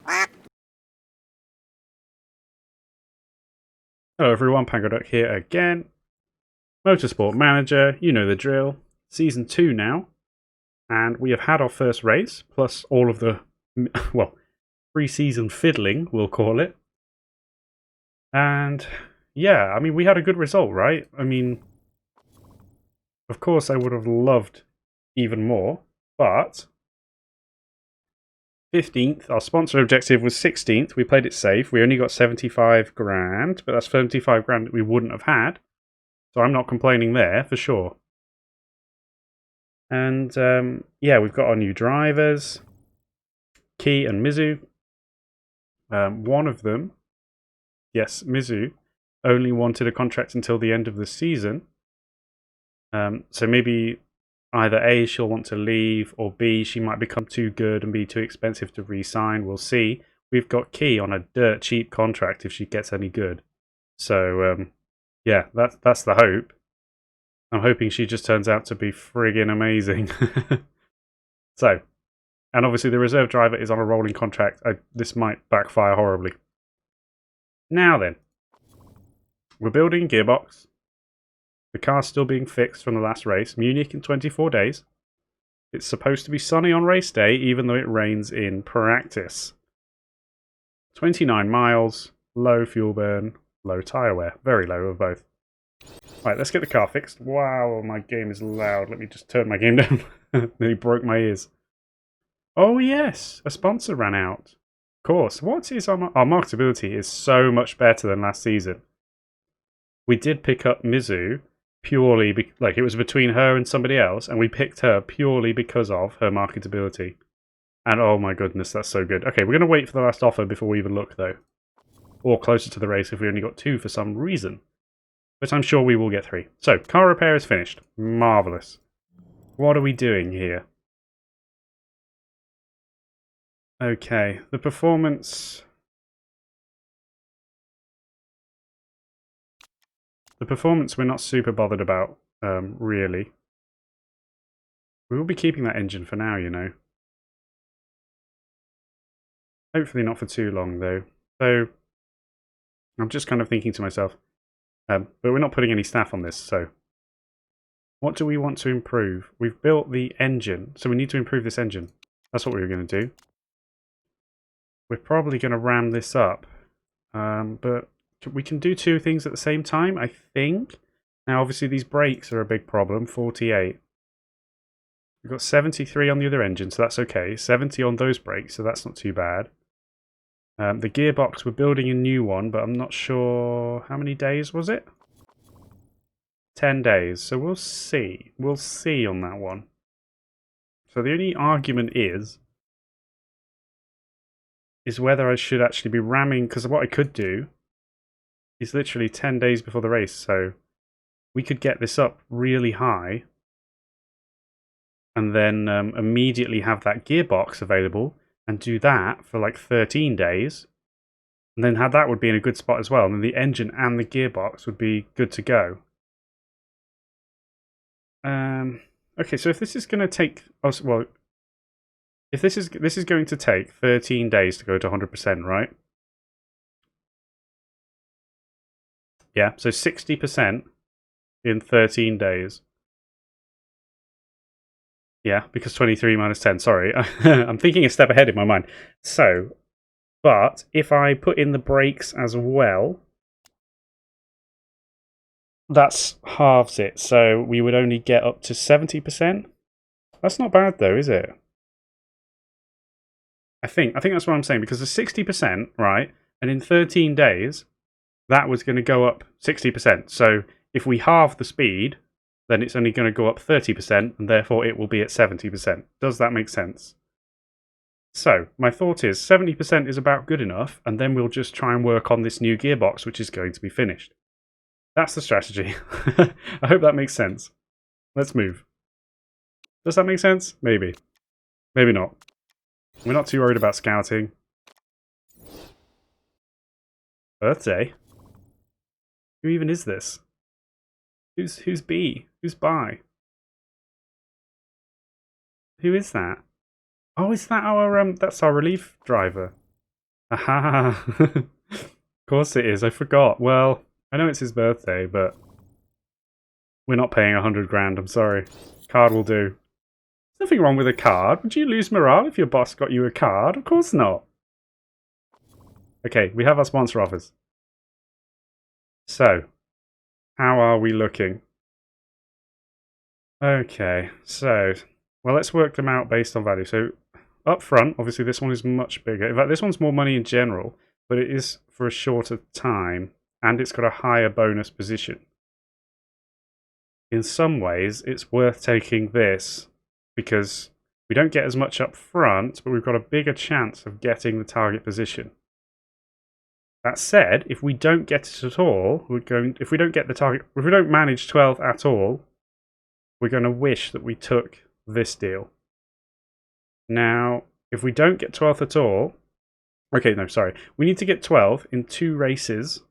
Hello everyone, pangoduck here again. Motorsport Manager, you know the drill. Season 2 now. And we have had our first race, plus all of the, well, pre-season fiddling, we'll call it. And, yeah, I mean, we had a good result, right? I mean, of course I would have loved even more, but 15th, our sponsor objective was 16th. We played it safe. We only got 75 grand, but that's 75 grand that we wouldn't have had. So I'm not complaining there, for sure. And yeah, we've got our new drivers, Key and Mizu. One of them, yes, Mizu, only wanted a contract until the end of the season. So maybe either A, she'll want to leave, or B, she might become too good and be too expensive to re-sign. We'll see. We've got Key on a dirt cheap contract if she gets any good. So yeah, that's the hope. I'm hoping she just turns out to be friggin' amazing. So, and obviously the reserve driver is on a rolling contract. This might backfire horribly. Now then, we're building a gearbox. The car's still being fixed from the last race. Munich in 24 days. It's supposed to be sunny on race day, even though it rains in practice. 29 miles, low fuel burn, low tyre wear. Very low of both. Right, let's get the car fixed. Wow, my game is loud. Let me just turn my game down. Nearly broke my ears. Oh yes, a sponsor ran out. Of course. What is our marketability is so much better than last season. We did pick up Mizu purely like it was between her and somebody else, and we picked her purely because of her marketability. And oh my goodness, that's so good. Okay, we're going to wait for the last offer before we even look though. Or closer to the race if we only got 2 for some reason. But I'm sure we will get 3. So, car repair is finished. Marvellous. What are we doing here? Okay, the performance... The performance we're not super bothered about, really. We will be keeping that engine for now, you know. Hopefully not for too long, though. So, I'm just kind of thinking to myself, but we're not putting any staff on this, so... What do we want to improve? We've built the engine, so we need to improve this engine. That's what we were going to do. We're probably going to ram this up, but we can do 2 things at the same time, I think. Now, obviously, these brakes are a big problem, 48. We've got 73 on the other engine, so that's okay. 70 on those brakes, so that's not too bad. The gearbox, we're building a new one, but I'm not sure... How many days was it? 10 days, so we'll see. We'll see on that one. So the only argument is whether I should actually be ramming, because what I could do is literally 10 days before the race, so we could get this up really high and then immediately have that gearbox available and do that for like 13 days, and then that would be in a good spot as well, and then the engine and the gearbox would be good to go. Okay, so if this is going to take us, well, if this is going to take 13 days to go to 100%, right? Yeah, so 60% in 13 days. Yeah, because 23 minus 10, sorry. I'm thinking a step ahead in my mind. So, but if I put in the brakes as well, that's halves it. So we would only get up to 70%. That's not bad though, is it? I think that's what I'm saying, because the 60%, right? And in 13 days, that was going to go up 60%. So if we halve the speed, then it's only going to go up 30%, and therefore it will be at 70%. Does that make sense? So, my thought is 70% is about good enough, and then we'll just try and work on this new gearbox, which is going to be finished. That's the strategy. I hope that makes sense. Let's move. Does that make sense? Maybe. Maybe not. We're not too worried about scouting. Birthday? Who even is this? Who's B? Who's by? Who is that? Oh, is that our that's our relief driver? Aha! Of course it is, I forgot. Well, I know it's his birthday, but we're not paying 100 grand, I'm sorry. Card will do. There's nothing wrong with a card. Would you lose morale if your boss got you a card? Of course not. Okay, we have our sponsor offers. So, how are we looking? Okay, so, well, let's work them out based on value. So, up front, obviously this one is much bigger. In fact, this one's more money in general, but it is for a shorter time, and it's got a higher bonus position. In some ways, it's worth taking this, because we don't get as much up front, but we've got a bigger chance of getting the target position. That said, if we don't get it at all, if we don't get the target, if we don't manage 12th at all, we're going to wish that we took this deal. Now, if we don't get 12th at all, okay, no, sorry, we need to get 12 in 2 races,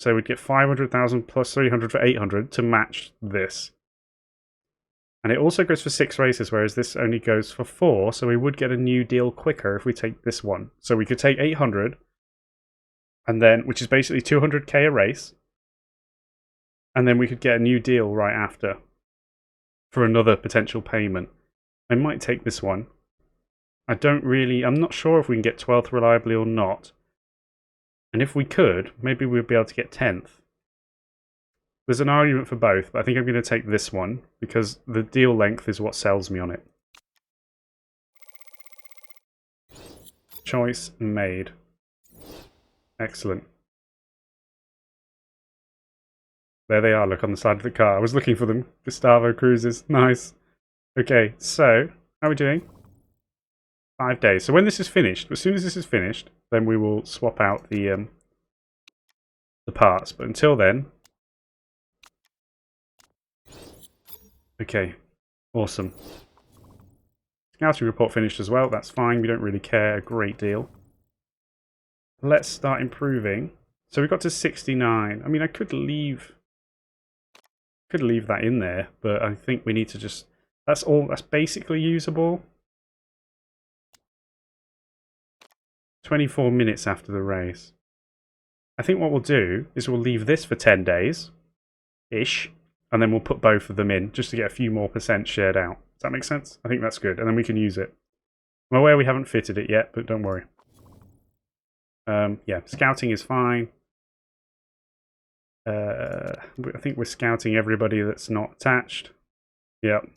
so we'd get 500,000 plus 300 for 800 to match this. And it also goes for 6 races, whereas this only goes for 4, so we would get a new deal quicker if we take this one. So we could take 800, and then, which is basically 200k a race, and then we could get a new deal right after for another potential payment. I might take this one. I'm not sure if we can get 12th reliably or not. And if we could, maybe we'd be able to get 10th. There's an argument for both, but I think I'm going to take this one because the deal length is what sells me on it. Choice made. Excellent. There they are, look, on the side of the car. I was looking for them. Gustavo Cruises. Nice. Okay, so, how are we doing? 5 days. So when this is finished, as soon as this is finished, then we will swap out the parts. But until then... Okay, awesome. Scouting report finished as well. That's fine. We don't really care a great deal. Let's start improving. So we got to 69. I mean, I could leave that in there, but I think we need to just... That's basically usable. 24 minutes after the race. I think what we'll do is we'll leave this for 10 days-ish, and then we'll put both of them in, just to get a few more % shared out. Does that make sense? I think that's good, and then we can use it. I'm aware we haven't fitted it yet, but don't worry. Yeah, scouting is fine. I think we're scouting everybody that's not attached. Yep.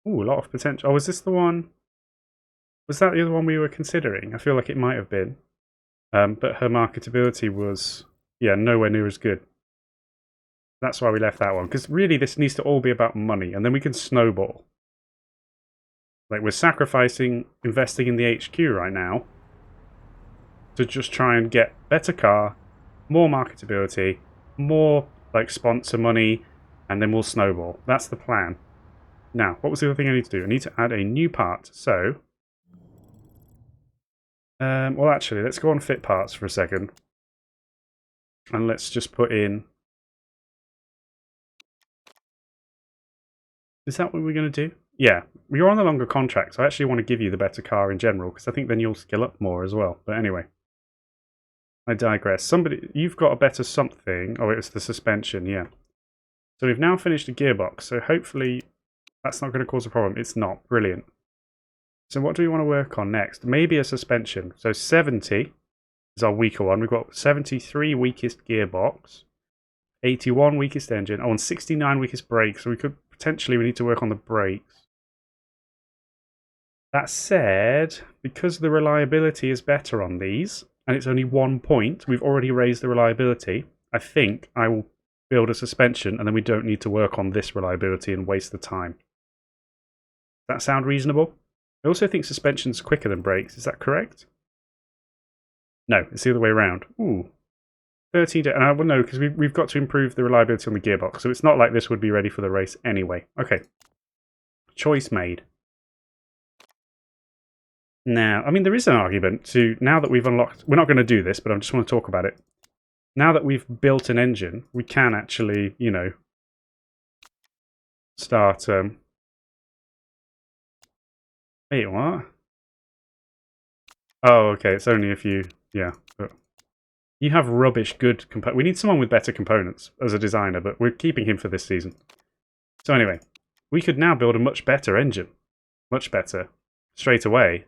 Ooh, a lot of potential. Oh, was this the one? Was that the other one we were considering? I feel like it might have been. But her marketability was, yeah, nowhere near as good. That's why we left that one. Because really, this needs to all be about money, and then we can snowball. Like, we're sacrificing investing in the HQ right now to just try and get better car, more marketability, more, like, sponsor money, and then we'll snowball. That's the plan. Now, what was the other thing I need to do? I need to add a new part. So, well, actually, let's go on fit parts for a second. And let's just put in... Is that what we're going to do? Yeah, you're on a longer contract, so I actually want to give you the better car in general, because I think then you'll skill up more as well. But anyway, I digress. You've got a better something. Oh, it was the suspension, yeah. So we've now finished the gearbox, so hopefully that's not going to cause a problem. It's not. Brilliant. So what do we want to work on next? Maybe a suspension. So 70 is our weaker one. We've got 73 weakest gearbox, 81 weakest engine, and 69 weakest brakes. So we need to work on the brakes. That said, because the reliability is better on these, and it's only 1 point, we've already raised the reliability. I think I will build a suspension, and then we don't need to work on this reliability and waste the time. Does that sound reasonable? I also think suspension's quicker than brakes. Is that correct? No, it's the other way around. Ooh. 13 days. Well, no, because we've got to improve the reliability on the gearbox, so it's not like this would be ready for the race anyway. Okay. Choice made. Now, I mean, there is an argument to, now that we've unlocked... We're not going to do this, but I just want to talk about it. Now that we've built an engine, we can actually, you know, start... Wait, what? Oh, okay, it's only if you... Yeah. But you have rubbish good components. We need someone with better components as a designer, but we're keeping him for this season. So anyway, we could now build a much better engine. Much better. Straight away.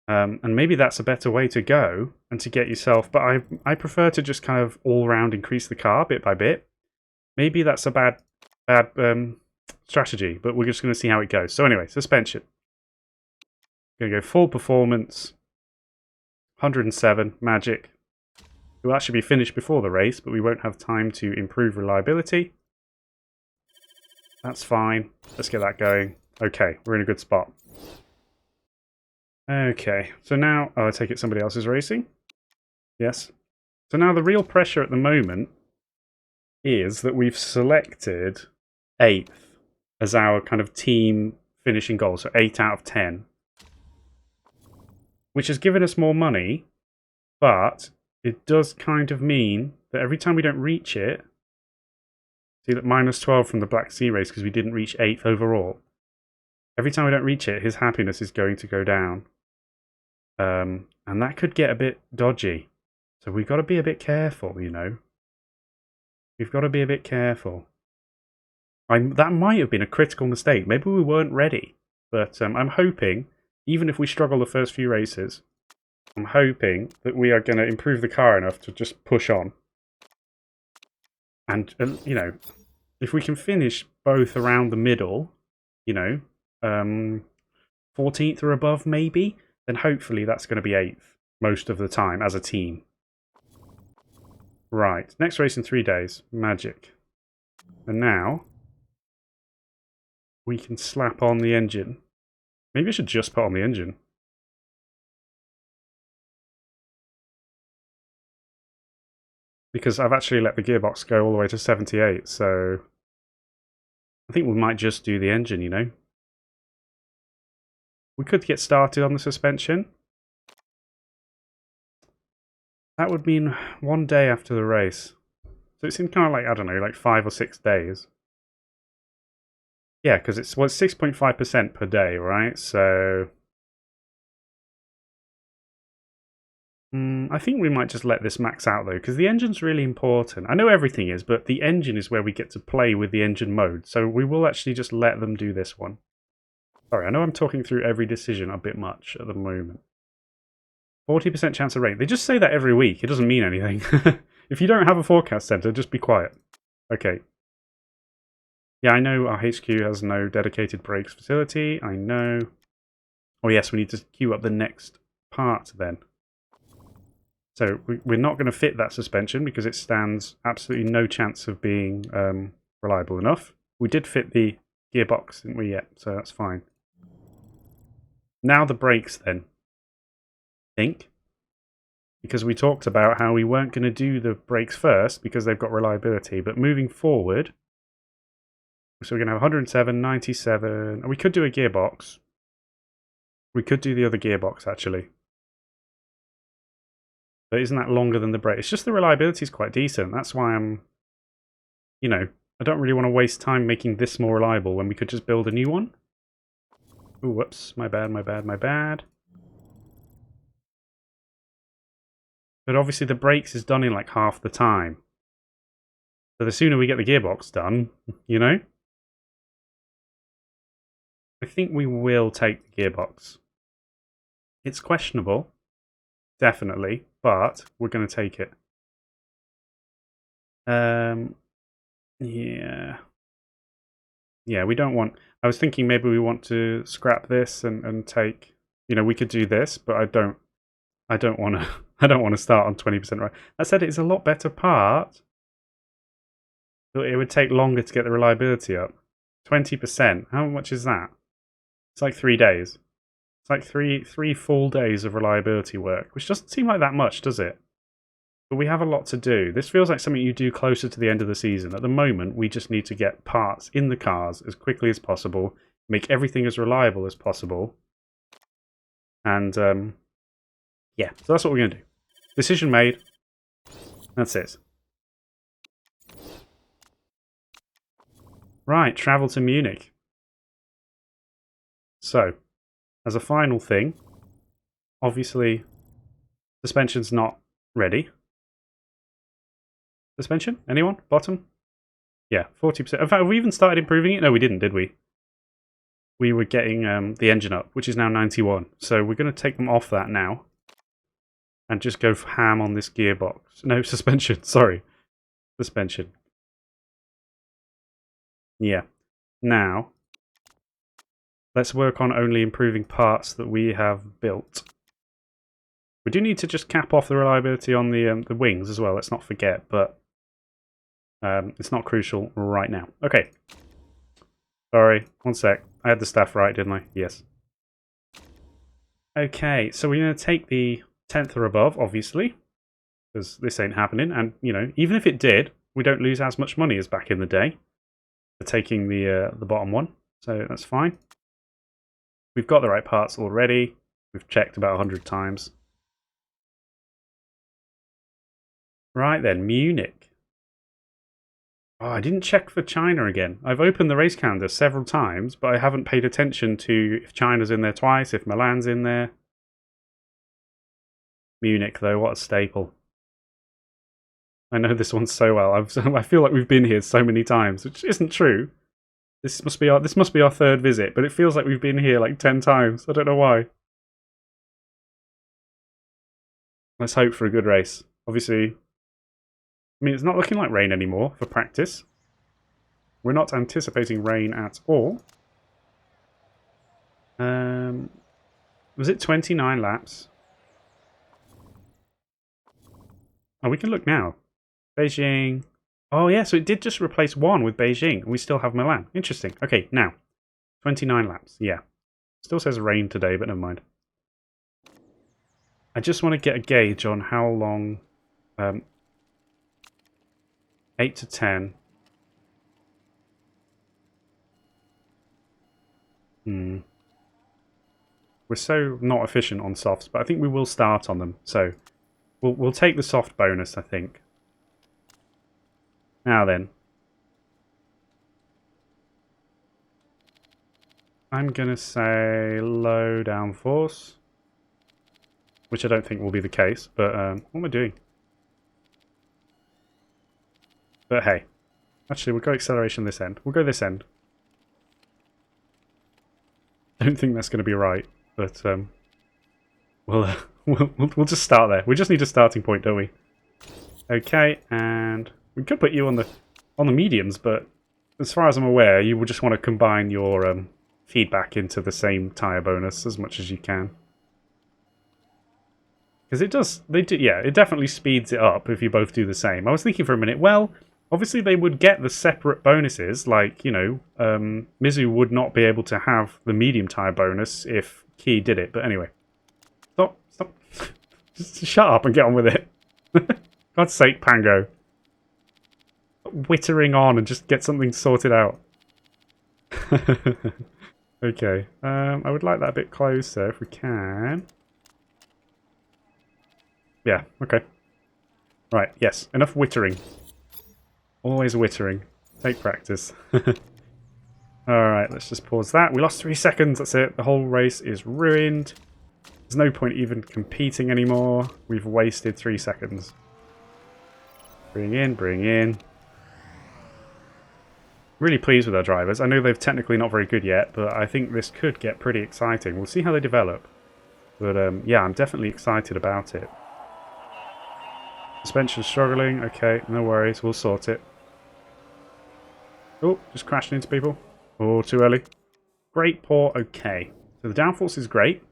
And maybe that's a better way to go and to get yourself... But I prefer to just kind of all-round increase the car bit by bit. Maybe that's a bad strategy, but we're just going to see how it goes. So anyway, suspension. Going to go full performance. 107, magic. It will actually be finished before the race, but we won't have time to improve reliability. That's fine. Let's get that going. Okay, we're in a good spot. Okay, so now... Oh, I take it somebody else is racing? Yes. So now the real pressure at the moment is that we've selected 8th as our kind of team finishing goal, so 8 out of 10. Which has given us more money, but it does kind of mean that every time we don't reach it... See that minus 12 from the Black Sea race because we didn't reach 8th overall. Every time we don't reach it, his happiness is going to go down. And that could get a bit dodgy. So we've got to be a bit careful, you know. We've got to be a bit careful. That might have been a critical mistake. Maybe we weren't ready. But I'm hoping, even if we struggle the first few races, I'm hoping that we are going to improve the car enough to just push on. And, you know, if we can finish both around the middle, you know, 14th or above maybe, then hopefully that's going to be 8th most of the time as a team. Right, next race in 3 days. Magic. And now we can slap on the engine. Maybe I should just put on the engine. Because I've actually let the gearbox go all the way to 78, so I think we might just do the engine, you know. We could get started on the suspension. That would mean 1 day after the race. So it seemed kind of like, I don't know, like 5 or 6 days. Yeah, because it's 6.5% per day, right? So I think we might just let this max out, though, because the engine's really important. I know everything is, but the engine is where we get to play with the engine mode. So we will actually just let them do this one. Sorry, I know I'm talking through every decision a bit much at the moment. 40% chance of rain. They just say that every week. It doesn't mean anything. If you don't have a forecast center, just be quiet. Okay. Yeah, I know our HQ has no dedicated brakes facility. I know. Oh yes, we need to queue up the next part then. So we're not going to fit that suspension because it stands absolutely no chance of being reliable enough. We did fit the gearbox, didn't we, yet? So that's fine. Now the brakes then. Think. Because we talked about how we weren't going to do the brakes first because they've got reliability. But moving forward, so we're going to have 107, 97, and we could do a gearbox. We could do the other gearbox, actually. But isn't that longer than the brake? It's just the reliability is quite decent. That's why I'm, you know, I don't really want to waste time making this more reliable when we could just build a new one. Ooh, whoops. My bad, my bad, my bad. But obviously the brakes is done in like half the time. So the sooner we get the gearbox done, you know? I think we will take the gearbox. It's questionable. Definitely. But we're going to take it. Yeah. Yeah, we don't want... I was thinking maybe we want to scrap this and take... You know, we could do this, but I don't want to... I don't want to start on 20% right. That said, it's a lot better part. But it would take longer to get the reliability up. 20%. How much is that? It's like 3 days. It's like three full days of reliability work, which doesn't seem like that much, does it? But we have a lot to do. This feels like something you do closer to the end of the season. At the moment, we just need to get parts in the cars as quickly as possible, make everything as reliable as possible. And, yeah, so that's what we're going to do. Decision made. That's it. Right, travel to Munich. So, as a final thing, obviously, suspension's not ready. Suspension? Anyone? Bottom? Yeah, 40%. In fact, have we even started improving it? No, we didn't, did we? We were getting the engine up, which is now 91. So we're going to take them off that now. And just go ham on this gearbox. No, suspension, sorry. Suspension. Yeah. Now, let's work on only improving parts that we have built. We do need to just cap off the reliability on the wings as well, let's not forget, but it's not crucial right now. Okay. Sorry, one sec. I had the staff right, didn't I? Yes. Okay, so we're going to take the 10th or above, obviously, because this ain't happening. And, you know, even if it did, we don't lose as much money as back in the day for taking the bottom one. So that's fine. We've got the right parts already. We've checked about 100 times. Right then, Munich. Oh, I didn't check for China again. I've opened the race calendar several times, but I haven't paid attention to if China's in there twice, if Milan's in there. Munich, though, what a staple. I know this one so well. I feel like we've been here so many times, which isn't true. This must be our third visit, but it feels like we've been here like 10 times. I don't know why. Let's hope for a good race. Obviously, I mean, it's not looking like rain anymore for practice. We're not anticipating rain at all. Was it 29 laps? Oh, we can look now. Beijing. Oh, yeah, so it did just replace one with Beijing, and we still have Milan. Interesting. Okay, now. 29 laps, yeah. Still says rain today, but never mind. I just want to get a gauge on how long... 8 to 10. We're so not efficient on softs, but I think we will start on them. So we'll take the soft bonus, I think. Now then. I'm going to say low downforce. Which I don't think will be the case, but what am I doing? But hey. Actually, we'll go acceleration this end. We'll go this end. I don't think that's going to be right, but we'll just start there. We just need a starting point, don't we? Okay, and we could put you on the mediums, but as far as I'm aware, you will just want to combine your feedback into the same tyre bonus as much as you can. Because it definitely speeds it up if you both do the same. I was thinking for a minute, well, obviously they would get the separate bonuses, like, you know, Mizu would not be able to have the medium tyre bonus if Key did it, but anyway. Stop. Just shut up and get on with it. God's sake, Pango. Wittering on and just get something sorted out. Okay, I would like that a bit closer if we can. Yeah, okay. Right, yes, enough wittering. Always wittering. Take practice. Alright, let's just pause that. We lost 3 seconds, that's it. The whole race is ruined. There's no point even competing anymore. We've wasted 3 seconds. Bring in. Really pleased with our drivers. I know they're technically not very good yet, but I think this could get pretty exciting. We'll see how they develop. But yeah, I'm definitely excited about it. Suspension struggling. Okay, no worries. We'll sort it. Oh, just crashing into people. Oh, too early. Great, poor, okay. So the downforce is great.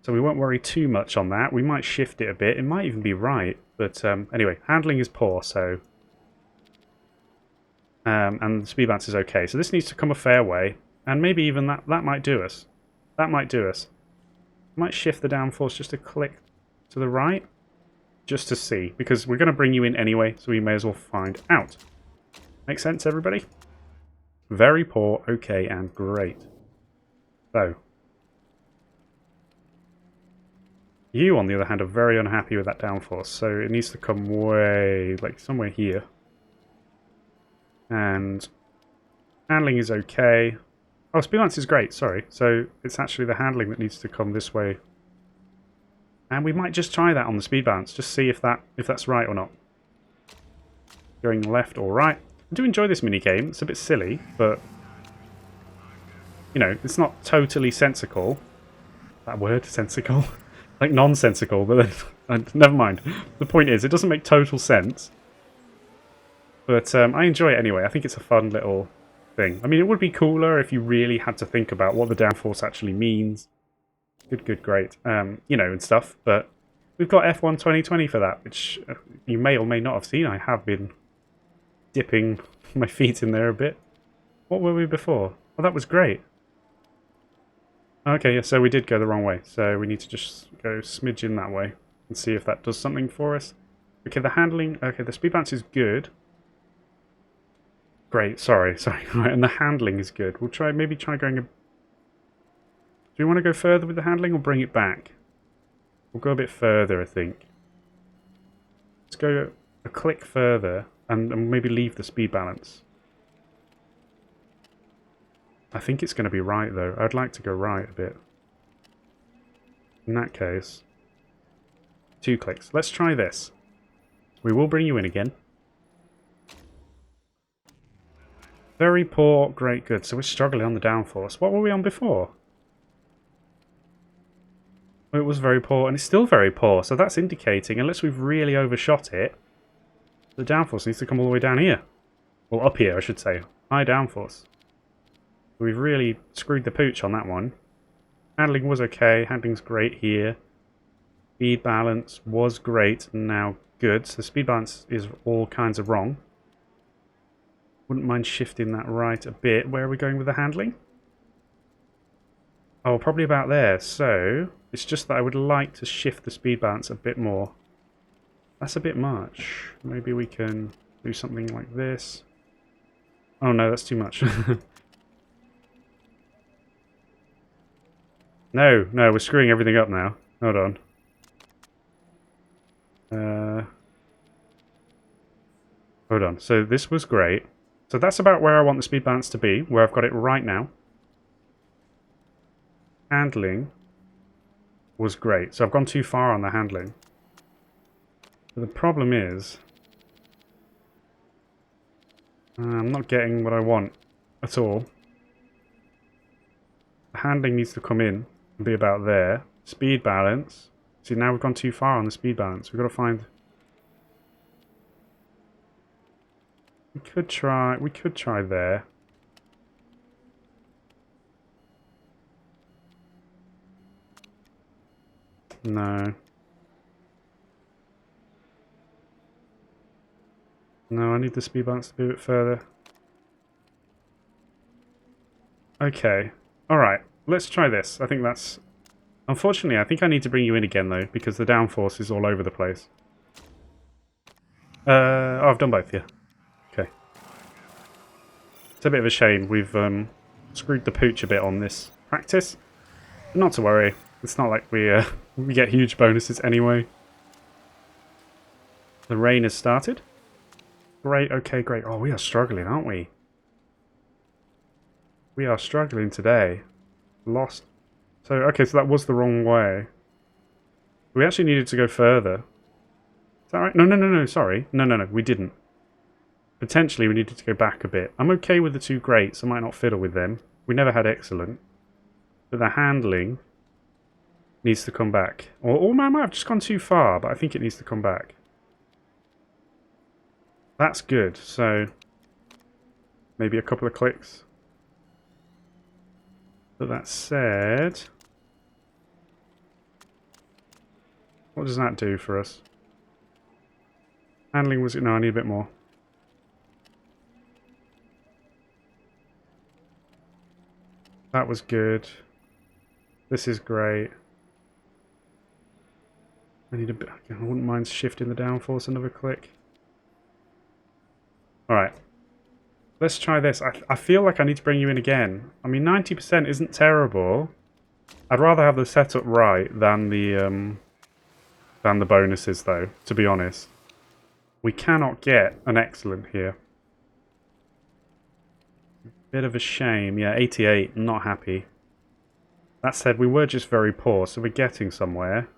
So we won't worry too much on that. We might shift it a bit. It might even be right. But anyway, handling is poor, so... and the speed balance is okay. So this needs to come a fair way. And maybe even that might do us. That might do us. Might shift the downforce just a click to the right. Just to see. Because we're going to bring you in anyway, so we may as well find out. Make sense, everybody? Very poor, okay, and great. So. You, on the other hand, are very unhappy with that downforce. So it needs to come way, like, somewhere here. And handling is okay. Oh, speed balance is great, sorry. So it's actually the handling that needs to come this way. And we might just try that on the speed balance, just see if that's right or not. Going left or right. I do enjoy this mini-game. It's a bit silly, but you know, it's not totally sensical. That word, sensical? Like nonsensical, but then never mind. The point is, it doesn't make total sense. But I enjoy it anyway. I think it's a fun little thing. I mean, it would be cooler if you really had to think about what the downforce actually means. Good, great. You know, and stuff. But we've got F1 2020 for that, which you may or may not have seen. I have been dipping my feet in there a bit. What were we before? Oh, that was great. Okay, yeah, so we did go the wrong way. So we need to just go smidge in that way and see if that does something for us. Okay, the handling... Okay, the speed bounce is good. Great, sorry. Right, and the handling is good. We'll maybe try going... Do we want to go further with the handling or bring it back? We'll go a bit further, I think. Let's go a click further and maybe leave the speed balance. I think it's going to be right, though. I'd like to go right a bit. In that case, 2 clicks. Let's try this. We will bring you in again. Very poor, great, good. So we're struggling on the downforce. What were we on before? It was very poor, and it's still very poor. So that's indicating, unless we've really overshot it, the downforce needs to come all the way down here. Well, up here, I should say. High downforce. We've really screwed the pooch on that one. Handling was okay. Handling's great here. Speed balance was great. Now good. So speed balance is all kinds of wrong. Wouldn't mind shifting that right a bit. Where are we going with the handling? Oh, probably about there. So it's just that I would like to shift the speed balance a bit more. That's a bit much. Maybe we can do something like this. Oh no, that's too much. No, we're screwing everything up now. Hold on. Hold on. So this was great. So that's about where I want the speed balance to be, where I've got it right now. Handling was great. So I've gone too far on the handling. But the problem is, I'm not getting what I want at all. The handling needs to come in and be about there. Speed balance. See, now we've gone too far on the speed balance. We've got to find... We could try there. No. No, I need the speed balance to be a bit further. Okay. Alright, let's try this. I think that's... Unfortunately, I think I need to bring you in again, though, because the downforce is all over the place. Oh, I've done both, yeah. Okay. It's a bit of a shame. We've screwed the pooch a bit on this practice. But not to worry. It's not like we get huge bonuses anyway. The rain has started. Great, okay, great. Oh, we are struggling, aren't we? We are struggling today. Lost. So, okay, so that was the wrong way. We actually needed to go further. Is that right? No, sorry. No, we didn't. Potentially, we needed to go back a bit. I'm okay with the 2 greats. I might not fiddle with them. We never had excellent. But the handling needs to come back. Or I might have just gone too far, but I think it needs to come back. That's good. So, maybe a couple of clicks. But that said, what does that do for us? Handling was... No, I need a bit more. That was good. This is great. I need a bit... I wouldn't mind shifting the downforce another click. Alright. Let's try this. I feel like I need to bring you in again. I mean, 90% isn't terrible. I'd rather have the setup right than the bonuses, though, to be honest. We cannot get an excellent here. Bit of a shame. Yeah, 88, not happy. That said, we were just very poor, so we're getting somewhere.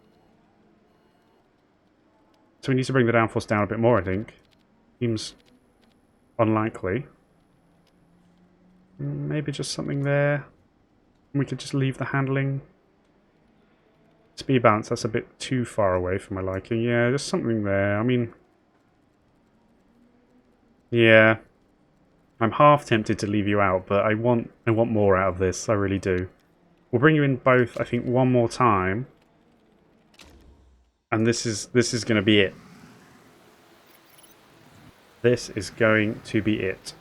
So we need to bring the downforce down a bit more, I think. Seems unlikely. Maybe just something there. We could just leave the handling. Speed balance, that's a bit too far away for my liking. Yeah, just something there. I mean... Yeah. I'm half tempted to leave you out, but I want more out of this. I really do. We'll bring you in both, I think, one more time. And this is going to be it. This is going to be it.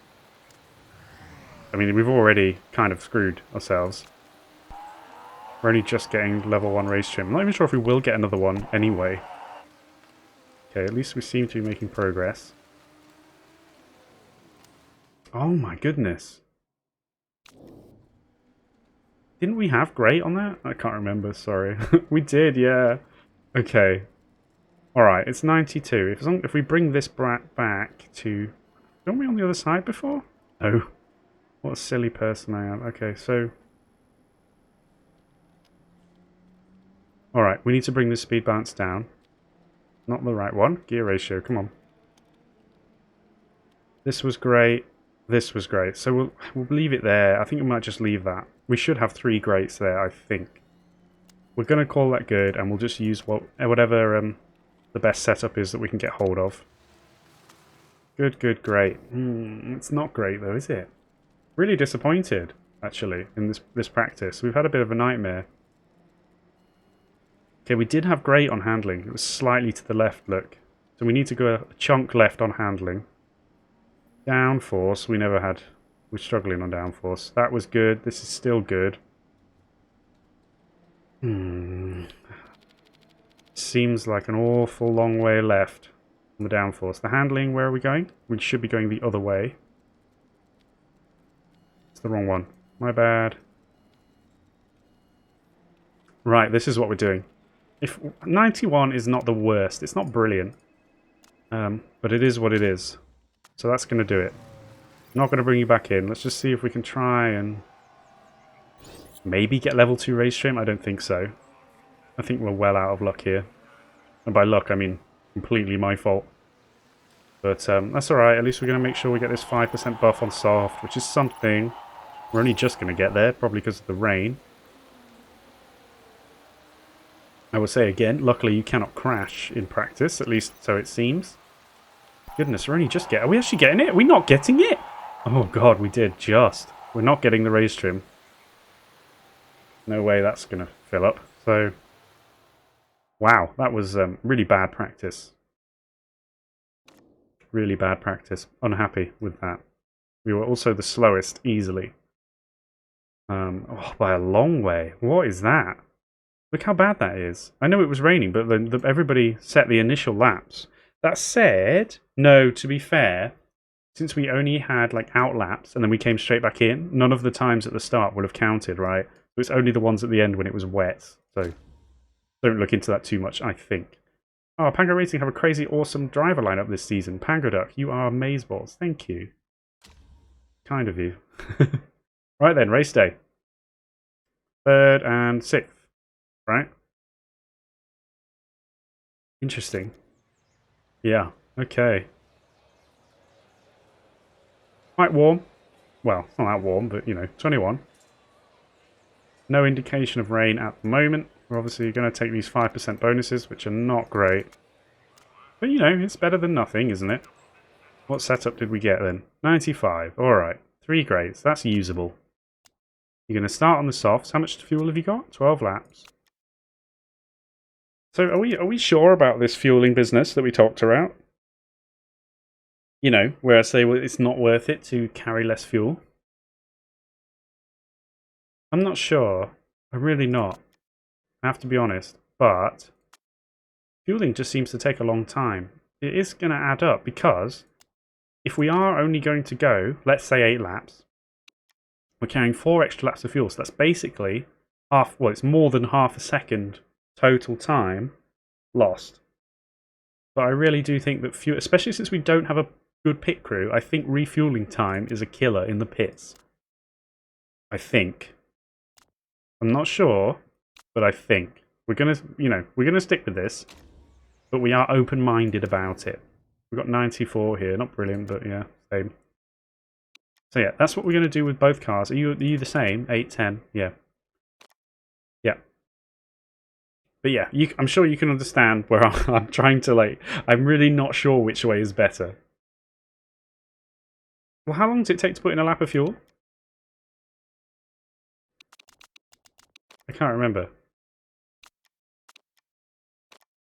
I mean, we've already kind of screwed ourselves. We're only just getting level 1 race trim. I'm not even sure if we will get another one anyway. Okay, at least we seem to be making progress. Oh my goodness. Didn't we have great on that? I can't remember, sorry. We did, yeah. Okay. Alright, it's 92. If we bring this brat back to... Weren't we on the other side before? No. What a silly person I am. Okay, so... Alright, we need to bring the speed balance down. Not the right one. Gear ratio, come on. This was great. This was great. So we'll leave it there. I think we might just leave that. We should have 3 greats there, I think. We're going to call that good, and we'll just use whatever the best setup is that we can get hold of. Good, good, great. It's not great though, is it? Really disappointed, actually, in this practice. We've had a bit of a nightmare. Okay, we did have great on handling. It was slightly to the left, look. So we need to go a chunk left on handling. Downforce, we never had... We're struggling on downforce. That was good. This is still good. Seems like an awful long way left on the downforce. The handling, where are we going? We should be going the other way. It's the wrong one. My bad. Right, this is what we're doing. If 91 is not the worst, it's not brilliant. But it is what it is. So that's going to do it. I'm not going to bring you back in. Let's just see if we can try and maybe get level 2 race trim. I don't think so. I think we're well out of luck here. And by luck, I mean completely my fault. But that's alright. At least we're going to make sure we get this 5% buff on soft, which is something. We're only just going to get there, probably because of the rain. I will say again, luckily you cannot crash in practice, at least so it seems. Goodness, we're only just getting... Are we actually getting it? Are we not getting it? Oh god, we did just. We're not getting the race trim. No way that's going to fill up. So, wow, that was really bad practice. Really bad practice. Unhappy with that. We were also the slowest, easily. Oh, by a long way. What is that? Look how bad that is. I know it was raining, but everybody set the initial laps. That said, no, to be fair, since we only had like out laps and then we came straight back in, none of the times at the start would have counted, right? So it's only the ones at the end when it was wet. So don't look into that too much, I think. Oh, Pango Racing have a crazy awesome driver lineup this season. Pangoduck, you are amazeballs. Thank you. Kind of you. Right then, race day. 3rd and 6th, right? Interesting. Yeah, okay. Quite warm. Well, it's not that warm, but, you know, 21. No indication of rain at the moment. We're obviously going to take these 5% bonuses, which are not great. But, you know, it's better than nothing, isn't it? What setup did we get then? 95. Alright. 3 grades. That's usable. You're going to start on the softs. How much fuel have you got? 12 laps. So are we sure about this fueling business that we talked about? You know, where I say, well, it's not worth it to carry less fuel. I'm not sure. I'm really not. I have to be honest. But fueling just seems to take a long time. It is going to add up because if we are only going to go, let's say 8 laps, we're carrying 4 extra laps of fuel. So that's basically half, well, it's more than half a second total time lost. But I really do think that fuel, especially since we don't have a good pit crew, I think refueling time is a killer in the pits. I think. I'm not sure, but I think. We're gonna, we're gonna stick with this, but we are open-minded about it. We've got 94 here, not brilliant, but yeah, same. So yeah, that's what we're gonna do with both cars. Are you the same? 8, 10? Yeah. Yeah. But yeah, I'm sure you can understand where I'm trying to, I'm really not sure which way is better. Well, how long does it take to put in a lap of fuel? I can't remember.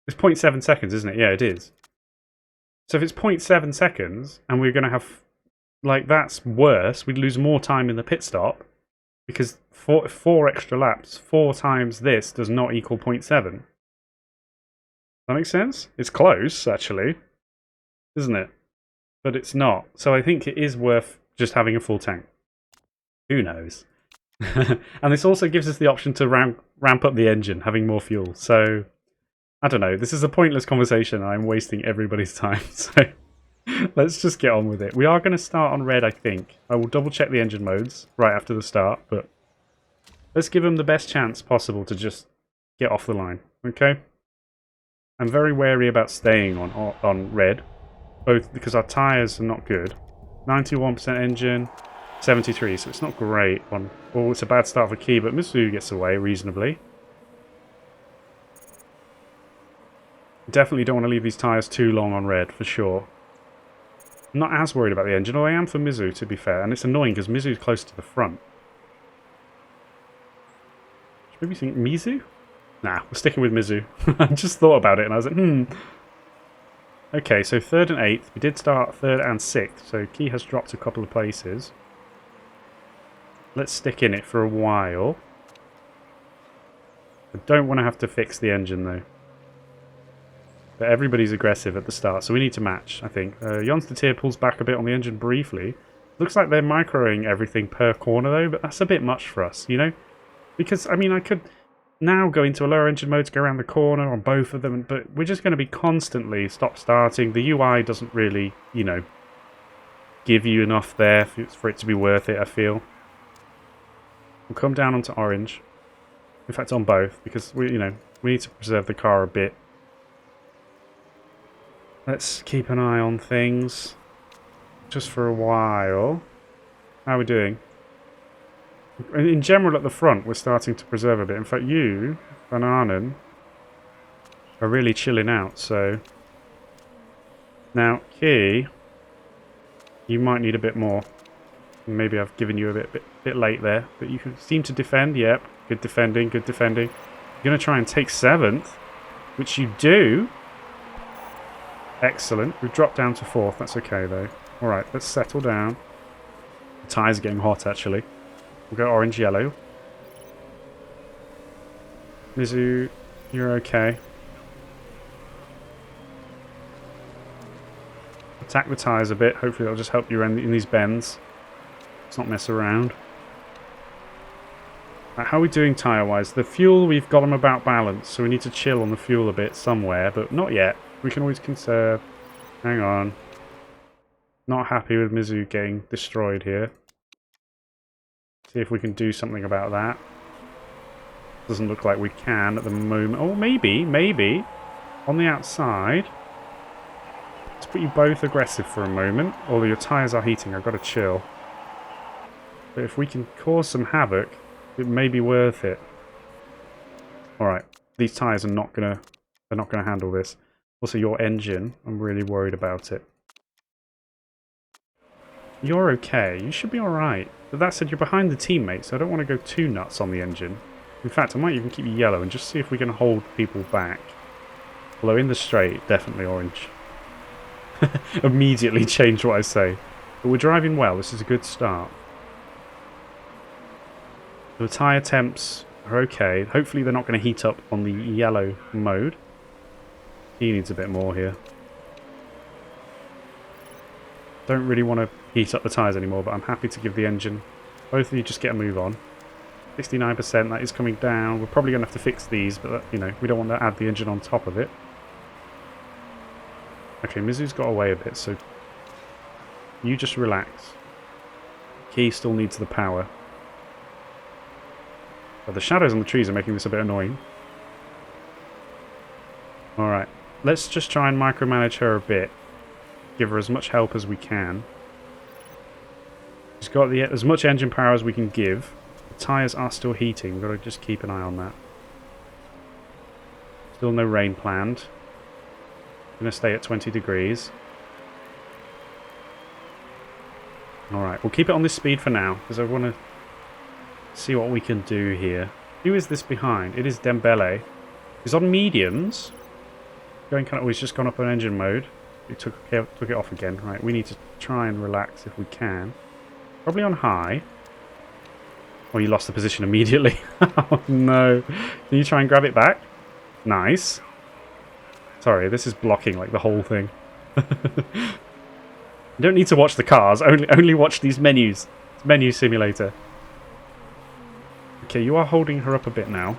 It's 0.7 seconds, isn't it? Yeah, it is. So if it's 0.7 seconds, and we're going to have, that's worse. We'd lose more time in the pit stop, because four extra laps, 4 times this does not equal 0.7. That makes sense? It's close, actually, isn't it? But it's not. So I think it is worth just having a full tank. Who knows? And this also gives us the option to ramp up the engine, having more fuel. So, I don't know. This is a pointless conversation. I'm wasting everybody's time. So, let's just get on with it. We are going to start on red, I think. I will double check the engine modes right after the start. But let's give them the best chance possible to just get off the line. Okay? I'm very wary about staying on red. Both because our tyres are not good. 91% engine. 73, so it's not great. Oh, it's a bad start for Key, but Mizu gets away reasonably. Definitely don't want to leave these tyres too long on red, for sure. I'm not as worried about the engine, although I am for Mizu, to be fair, and it's annoying because Mizu's close to the front. Should maybe think Mizu? Nah, we're sticking with Mizu. I just thought about it and I was like, Okay, so 3rd and 8th. We did start 3rd and 6th, so Key has dropped a couple of places. Let's stick in it for a while. I don't want to have to fix the engine though. But everybody's aggressive at the start, so we need to match, I think. Jonster pulls back a bit on the engine briefly. Looks like they're microing everything per corner though, but that's a bit much for us, you know? Because, I mean, I could now go into a lower engine mode to go around the corner on both of them, but we're just going to be constantly stop-starting. The UI doesn't really, give you enough there for it to be worth it, I feel. We'll come down onto orange. In fact, on both, because we need to preserve the car a bit. Let's keep an eye on things just for a while. How are we doing? In general, at the front, we're starting to preserve a bit. In fact, you, Van Arnen, are really chilling out. So now, Key, you might need a bit more. Maybe I've given you a bit late there, but you seem to defend. Yep, good defending, good defending. You're going to try and take 7th, which you do. Excellent. We've dropped down to 4th. That's okay, though. All right, let's settle down. The tyres are getting hot, actually. We'll go orange-yellow. Mizu, you're okay. Attack the tyres a bit. Hopefully that'll just help you in these bends. Let's not mess around. Right, how are we doing tyre-wise? The fuel, we've got them about balanced, so we need to chill on the fuel a bit somewhere, but not yet. We can always conserve. Hang on. Not happy with Mizu getting destroyed here. See if we can do something about that. Doesn't look like we can at the moment. Oh, maybe. On the outside. Let's put you both aggressive for a moment. Although your tyres are heating, I've got to chill. But if we can cause some havoc, it may be worth it. Alright, these tyres are not gonna handle this. Also, your engine, I'm really worried about it. You're okay, you should be alright. But that said, you're behind the teammates, so I don't want to go too nuts on the engine. In fact, I might even keep you yellow and just see if we can hold people back. Although in the straight, definitely orange. Immediately change what I say. But we're driving well, this is a good start. The tyre temps are okay. Hopefully they're not going to heat up on the yellow mode. He needs a bit more here. Don't really want to heat up the tyres anymore, but I'm happy to give the engine. Both of you just get a move on. 69%, that is coming down. We're probably going to have to fix these, but we don't want to add the engine on top of it. Okay, Mizu's got away a bit, so you just relax. Key still needs the power. But the shadows on the trees are making this a bit annoying. Alright, let's just try and micromanage her a bit. Give her as much help as we can. She's got as much engine power as we can give. The tyres are still heating, we've got to just keep an eye on that. Still no rain planned. Going to stay at 20 degrees. Alright, we'll keep it on this speed for now, because I want to see what we can do here. Who is this behind? It is Dembele. He's on mediums. Going kind of, oh, he's just gone up on engine mode. He took it off again. Right, we need to try and relax if we can. Probably on high. Oh, you lost the position immediately. Oh no. Can you try and grab it back? Nice. Sorry, this is blocking like the whole thing. You don't need to watch the cars, only watch these menus. It's menu simulator. Okay, you are holding her up a bit now.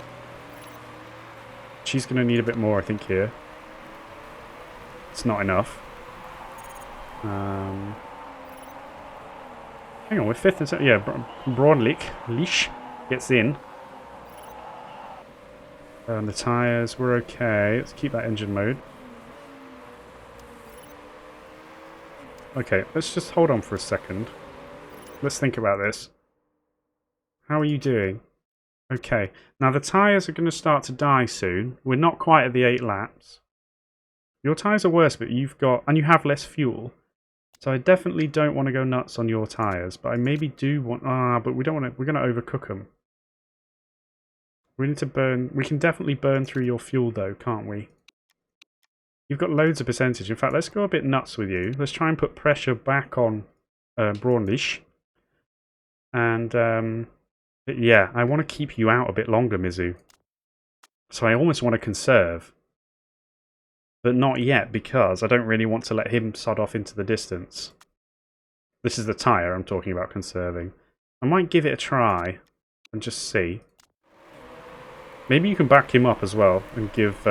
She's going to need a bit more, I think, here. It's not enough. Hang on, we're 5th and 7th. Yeah, Braunlich gets in. And the tyres, we're okay. Let's keep that engine mode. Okay, let's just hold on for a second. Let's think about this. How are you doing? Okay, now the tyres are going to start to die soon. We're not quite at the 8 laps. Your tyres are worse, but you've got... and you have less fuel. So I definitely don't want to go nuts on your tyres, but I maybe do want... but we don't want to... we're going to overcook them. We need to burn... we can definitely burn through your fuel though, can't we? You've got loads of percentage. In fact, let's go a bit nuts with you. Let's try and put pressure back on Braunlich. And, yeah, I want to keep you out a bit longer, Mizu. So I almost want to conserve. But not yet, because I don't really want to let him sod off into the distance. This is the tyre I'm talking about conserving. I might give it a try and just see. Maybe you can back him up as well and give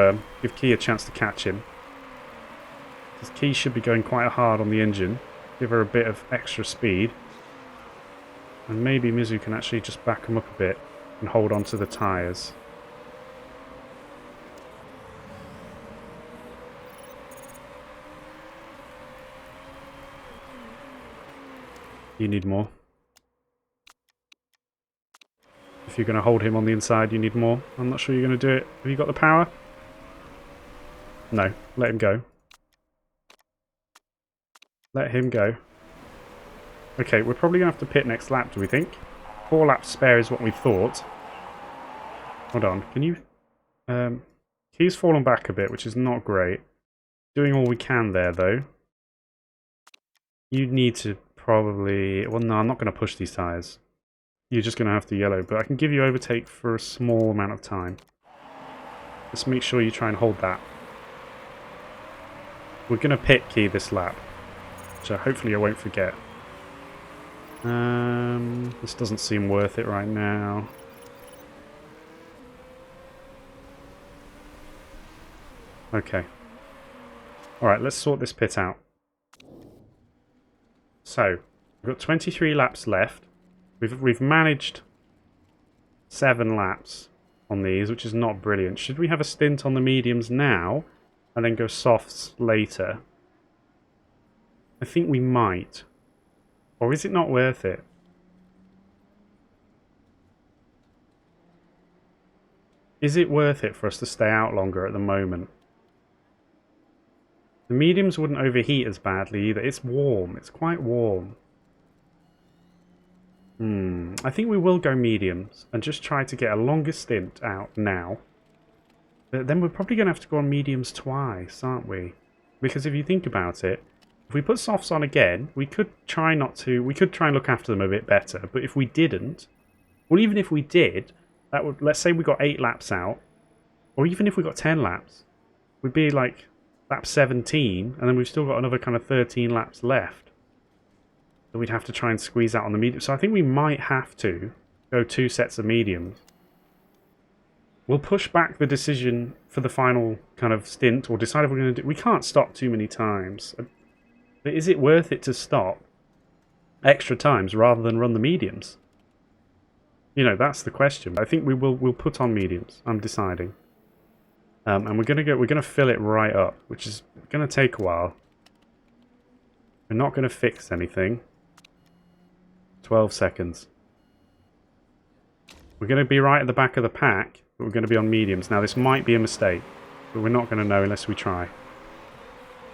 Key a chance to catch him. Because Key should be going quite hard on the engine. Give her a bit of extra speed. And maybe Mizu can actually just back him up a bit and hold on to the tyres. You need more. If you're going to hold him on the inside, you need more. I'm not sure you're going to do it. Have you got the power? No. Let him go. Let him go. Okay, we're probably going to have to pit next lap, do we think? 4 laps spare is what we thought. Hold on. Can you... He's fallen back a bit, which is not great. Doing all we can there, though. You need to probably... well, no, I'm not going to push these tyres. You're just going to have to yellow, but I can give you overtake for a small amount of time. Just make sure you try and hold that. We're going to pit Key this lap, which hopefully I won't forget. This doesn't seem worth it right now. Okay. Alright, let's sort this pit out. So, we've got 23 laps left. We've managed 7 laps on these, which is not brilliant. Should we have a stint on the mediums now and then go softs later? I think we might. Or is it not worth it? Is it worth it for us to stay out longer at the moment? The mediums wouldn't overheat as badly either. It's warm. It's quite warm. I think we will go mediums and just try to get a longer stint out now. But then we're probably going to have to go on mediums twice, aren't we? Because if you think about it, if we put softs on again, we could try not to... we could try and look after them a bit better. But if we didn't... well, even if we did, that would... let's say we got 8 laps out. Or even if we got 10 laps. We'd be like lap 17, and then we've still got another kind of 13 laps left. That we'd have to try and squeeze out on the medium. So I think we might have to go 2 sets of mediums. We'll push back the decision for the final kind of stint, or decide if we're going to do... we can't stop too many times. But is it worth it to stop extra times rather than run the mediums? You know, that's the question. I think we'll put on mediums. I'm deciding. And we're gonna fill it right up, which is gonna take a while. We're not gonna fix anything. 12 seconds. We're gonna be right at the back of the pack, but we're gonna be on mediums. Now this might be a mistake, but we're not gonna know unless we try.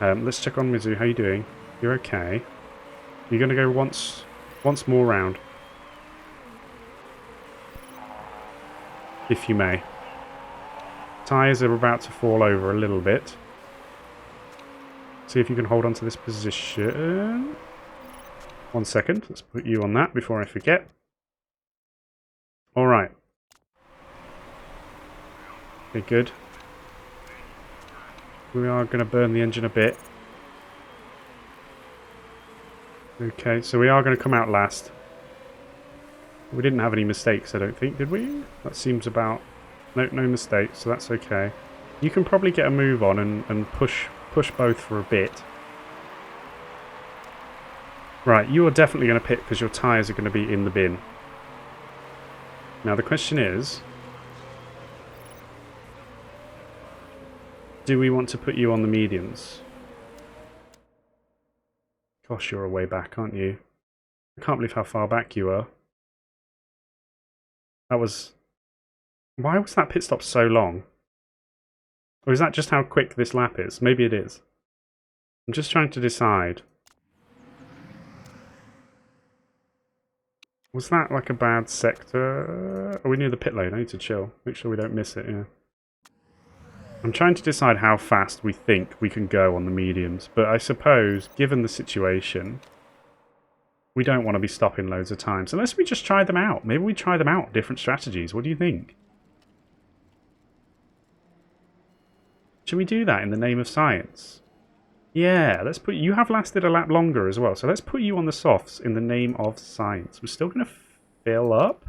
Let's check on Mizu. How you doing? You're okay. You're gonna go once more round. If you may. Tyres are about to fall over a little bit. See if you can hold on to this position. 1 second. Let's put you on that before I forget. Alright. Okay, good. We are going to burn the engine a bit. Okay, so we are going to come out last. We didn't have any mistakes, I don't think, did we? That seems about... No mistakes, so that's okay. You can probably get a move on and push both for a bit. Right, you are definitely going to pit because your tyres are going to be in the bin. Now the question is... do we want to put you on the mediums? Gosh, you're a way back, aren't you? I can't believe how far back you are. That was... why was that pit stop so long? Or is that just how quick this lap is? Maybe it is. I'm just trying to decide. Was that like a bad sector? Are we near the pit lane? I need to chill. Make sure we don't miss it, yeah. I'm trying to decide how fast we think we can go on the mediums. But I suppose, given the situation, we don't want to be stopping loads of times. Unless we just try them out. Maybe we try them out, different strategies. What do you think? Should we do that in the name of science? Yeah, let's put... you have lasted a lap longer as well, so let's put you on the softs in the name of science. We're still going to fill up?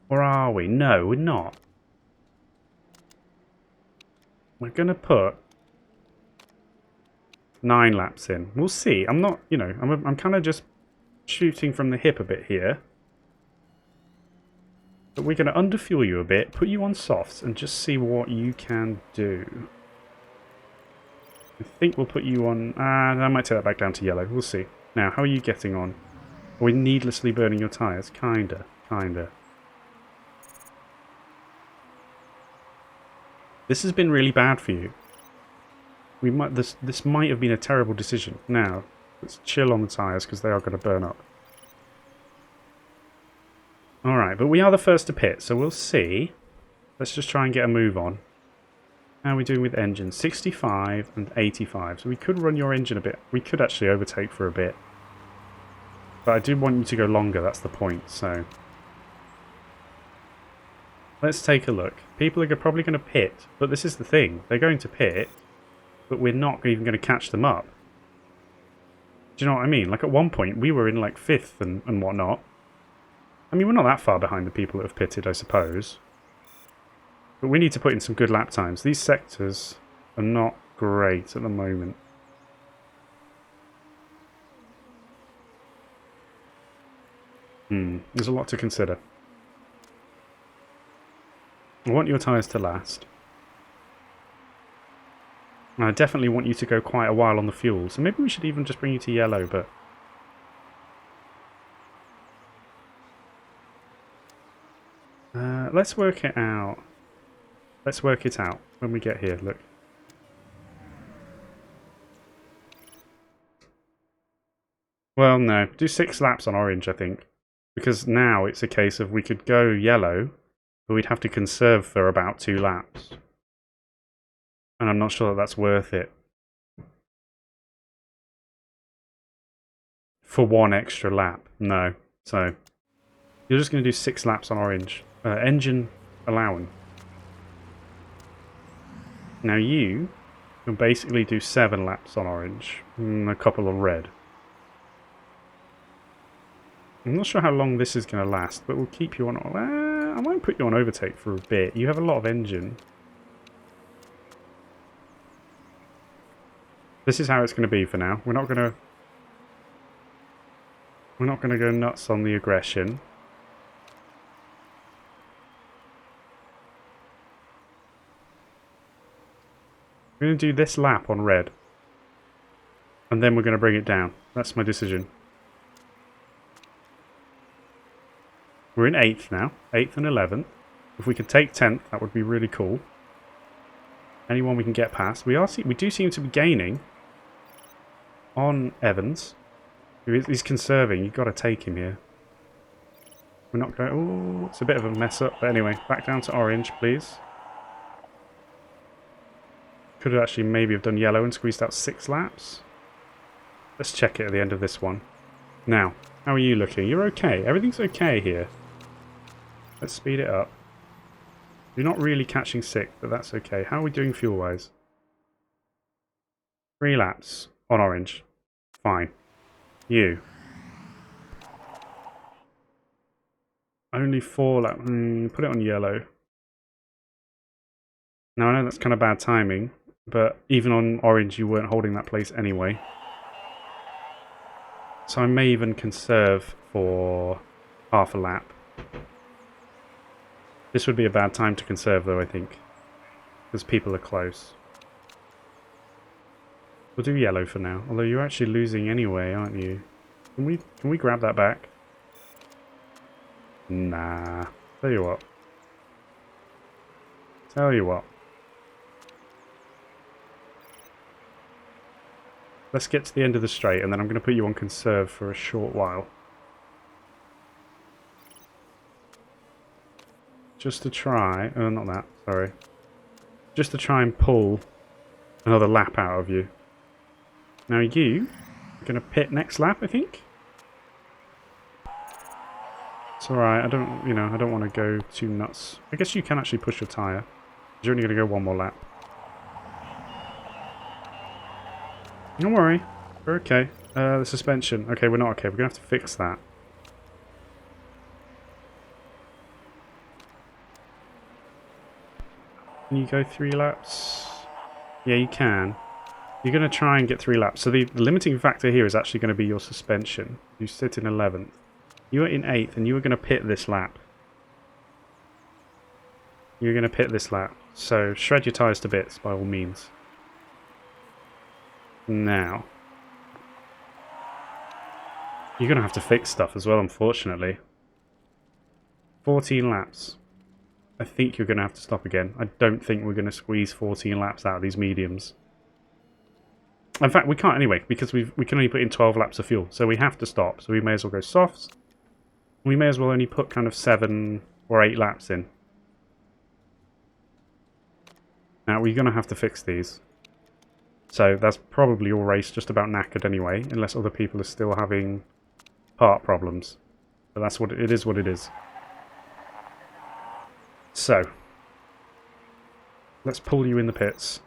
Or are we? No, we're not. We're going to put 9 laps in. We'll see. I'm not, you know, I'm kind of just shooting from the hip a bit here. But we're going to underfuel you a bit, put you on softs, and just see what you can do. I think we'll put you on... I might take that back down to yellow. We'll see. Now, how are you getting on? Are we needlessly burning your tyres? Kinda. This has been really bad for you. We might... This might have been a terrible decision. Now, let's chill on the tyres, because they are going to burn up. Alright, but we are the first to pit, so we'll see. Let's just try and get a move on. How are we doing with engines? 65 and 85. So we could run your engine a bit. We could actually overtake for a bit. But I do want you to go longer, that's the point, so... let's take a look. People are probably going to pit, but this is the thing. They're going to pit, but we're not even going to catch them up. Do you know what I mean? Like at one point, we were in like 5th and whatnot. I mean, we're not that far behind the people that have pitted, I suppose. But we need to put in some good lap times. These sectors are not great at the moment. There's a lot to consider. I want your tyres to last. And I definitely want you to go quite a while on the fuel. So maybe we should even just bring you to yellow, but... let's work it out. Let's work it out when we get here, look. Well, no. Do 6 laps on orange, I think. Because now it's a case of we could go yellow, but we'd have to conserve for about 2 laps. And I'm not sure that that's worth it. For 1 extra lap. No. So, you're just going to do 6 laps on orange. Engine allowing. Now you can basically do 7 laps on orange. A couple on red. I'm not sure how long this is going to last, but we'll keep you on... I might put you on overtake for a bit. You have a lot of engine. This is how it's going to be for now. We're not going to go nuts on the aggression. We're going to do this lap on red. And then we're going to bring it down. That's my decision. We're in 8th now. 8th and 11th. If we could take 10th, that would be really cool. Anyone we can get past. We do seem to be gaining on Evans. He's conserving. You've got to take him here. We're not going... Oh, it's a bit of a mess up. But anyway, back down to orange, please. Could have actually maybe have done yellow and squeezed out 6 laps. Let's check it at the end of this one. Now, how are you looking? You're okay. Everything's okay here. Let's speed it up. You're not really catching 6th, but that's okay. How are we doing fuel-wise? 3 laps on orange. Fine. You. Only 4 laps. Put it on yellow. Now, I know that's kind of bad timing, but even on orange, you weren't holding that place anyway. So I may even conserve for half a lap. This would be a bad time to conserve, though, I think. Because people are close. We'll do yellow for now. Although you're actually losing anyway, aren't you? Can we grab that back? Nah. Tell you what. Tell you what. Let's get to the end of the straight, and then I'm going to put you on conserve for a short while. Just to try... Oh, not that. Sorry. Just to try and pull another lap out of you. Now you are going to pit next lap, I think? It's alright. I don't want to go too nuts. I guess you can actually push your tyre. You're only going to go one more lap. Don't worry. We're okay. The suspension. Okay, we're not okay. We're going to have to fix that. Can you go 3 laps? Yeah, you can. You're going to try and get 3 laps. So the limiting factor here is actually going to be your suspension. You sit in 11th. You are in 8th, and you are going to pit this lap. You're going to pit this lap. So shred your tyres to bits, by all means. Now. You're going to have to fix stuff as well, unfortunately. 14 laps. I think you're going to have to stop again. I don't think we're going to squeeze 14 laps out of these mediums. In fact, we can't anyway, because we can only put in 12 laps of fuel. So we have to stop. So we may as well go softs. We may as well only put kind of 7 or 8 laps in. Now, we're going to have to fix these. So that's probably all race just about knackered anyway, unless other people are still having part problems. But that's what it is. What it is. So, let's pull you in the pits.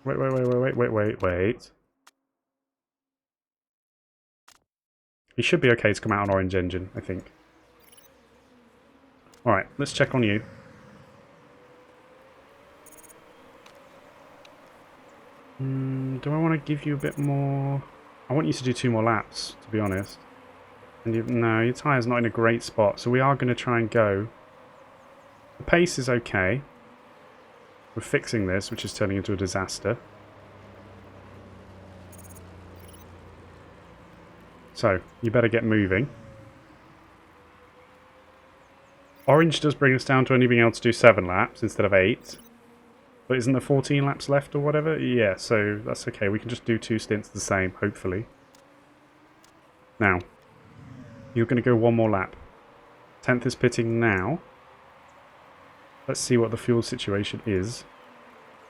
Wait. You should be okay to come out on orange engine, I think. Alright, let's check on you. Do I want to give you a bit more... I want you to do 2 more laps, to be honest. And no, your tyre's not in a great spot, so we are going to try and go. The pace is okay. We're fixing this, which is turning into a disaster. So, you better get moving. Orange does bring us down to only being able to do 7 laps instead of 8. But isn't there 14 laps left or whatever? Yeah, so that's okay. We can just do 2 stints the same, hopefully. Now, you're going to go 1 more lap. 10th is pitting now. Let's see what the fuel situation is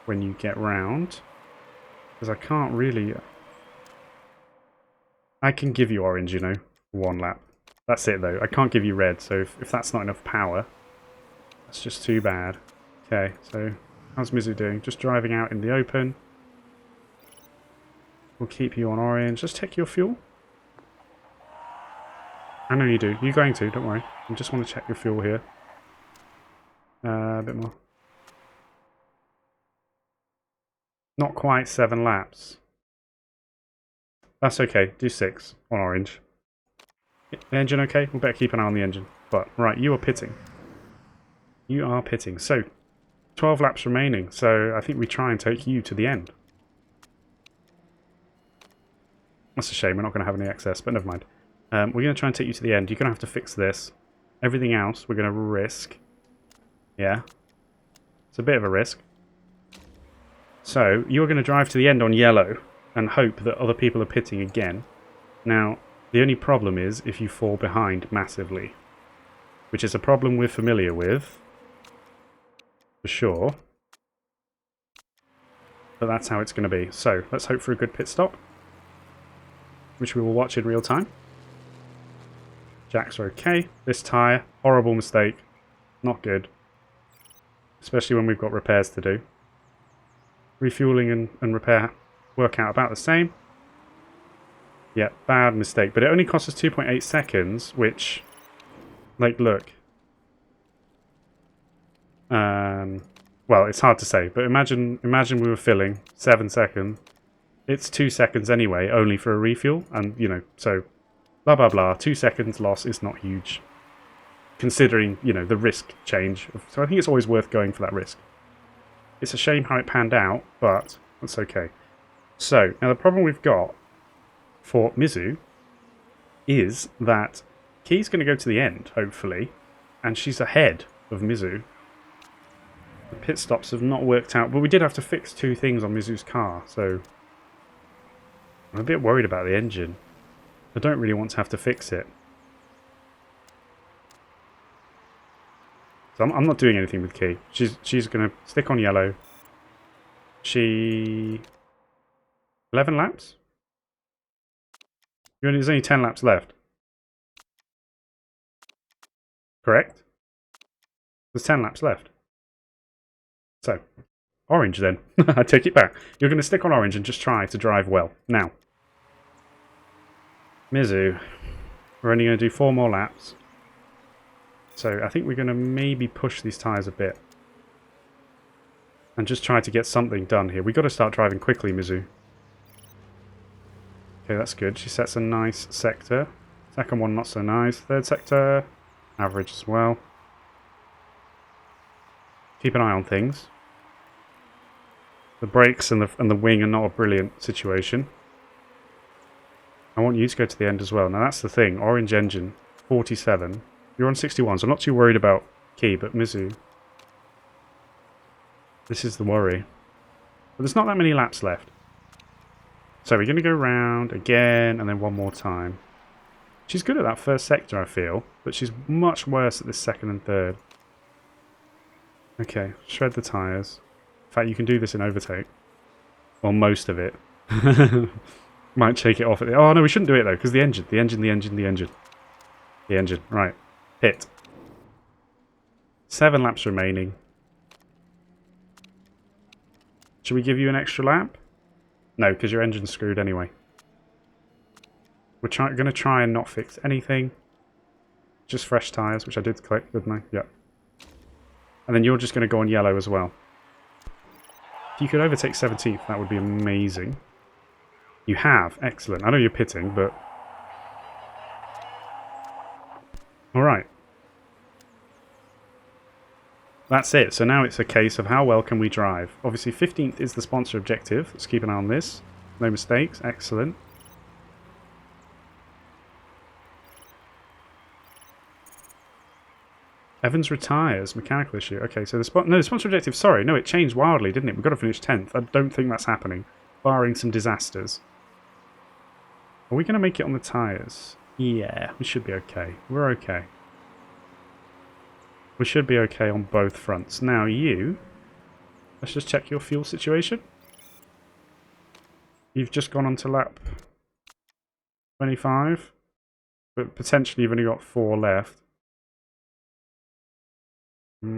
when you get round. Because I can't really... I can give you orange, you know, 1 lap. That's it, though. I can't give you red, so if that's not enough power, that's just too bad. Okay, so how's Mizu doing? Just driving out in the open. We'll keep you on orange. Let's check your fuel. I know you do. You're going to, don't worry. I just want to check your fuel here. A bit more. Not quite 7 laps. That's okay. Do 6 on orange. The engine okay? We better keep an eye on the engine. But, right, you are pitting. You are pitting. So, 12 laps remaining, so I think we try and take you to the end. That's a shame, we're not going to have any excess, but never mind. We're going to try and take you to the end. You're going to have to fix this. Everything else we're going to risk. Yeah. It's a bit of a risk. So, you're going to drive to the end on yellow and hope that other people are pitting again. Now, the only problem is if you fall behind massively, which is a problem we're familiar with, for sure. But that's how it's going to be. So, let's hope for a good pit stop, which we will watch in real time. Jacks are okay. This tyre, horrible mistake. Not good. Especially when we've got repairs to do. Refueling and repair work out about the same. Yeah, bad mistake. But it only cost us 2.8 seconds, which, like, look. Well, it's hard to say, but imagine we were filling 7 seconds. It's 2 seconds anyway, only for a refuel, and, you know, so, blah, blah, blah. 2 seconds loss is not huge, considering, you know, the risk change. So I think it's always worth going for that risk. It's a shame how it panned out, but that's okay. So, now the problem we've got for Mizu is that Key's going to go to the end, hopefully, and she's ahead of Mizu. The pit stops have not worked out, but we did have to fix 2 things on Mizu's car, so I'm a bit worried about the engine. I don't really want to have to fix it. So I'm not doing anything with Key. She's going to stick on yellow. She... 11 laps? There's only 10 laps left. Correct? There's 10 laps left. So, orange then. I take it back. You're going to stick on orange and just try to drive well. Now, Mizu, we're only going to do 4 more laps. So I think we're going to maybe push these tyres a bit. And just try to get something done here. We've got to start driving quickly, Mizu. Okay, that's good. She sets a nice sector. Second one, not so nice. Third sector, average as well. Keep an eye on things. The brakes and the wing are not a brilliant situation. I want you to go to the end as well. Now that's the thing. Orange engine, 47. You're on 61, so I'm not too worried about Key, but Mizu. This is the worry. But there's not that many laps left. So we're going to go round again, and then one more time. She's good at that first sector, I feel, but she's much worse at this second and third. Okay, shred the tyres. In fact, you can do this in overtake. Well, most of it. Might shake it off at the... Oh, no, we shouldn't do it, though, because the engine, right. Hit. 7 laps remaining. Should we give you an extra lap? No, because your engine's screwed anyway. We're going to try and not fix anything. Just fresh tyres, which I did click, didn't I? Yep. And then you're just going to go on yellow as well. If you could overtake 17th, that would be amazing. You have. Excellent. I know you're pitting, but... Alright. That's it. So now it's a case of how well can we drive. Obviously 15th is the sponsor objective. Let's keep an eye on this. No mistakes. Excellent. Evans retires. Mechanical issue. Okay, so the sponsor objective, sorry. No, it changed wildly, didn't it? We've got to finish 10th. I don't think that's happening. Barring some disasters. Are we going to make it on the tyres? Yeah, we should be okay. We're okay. We should be okay on both fronts. Now you, let's just check your fuel situation. You've just gone on to lap 25, but potentially you've only got 4 left.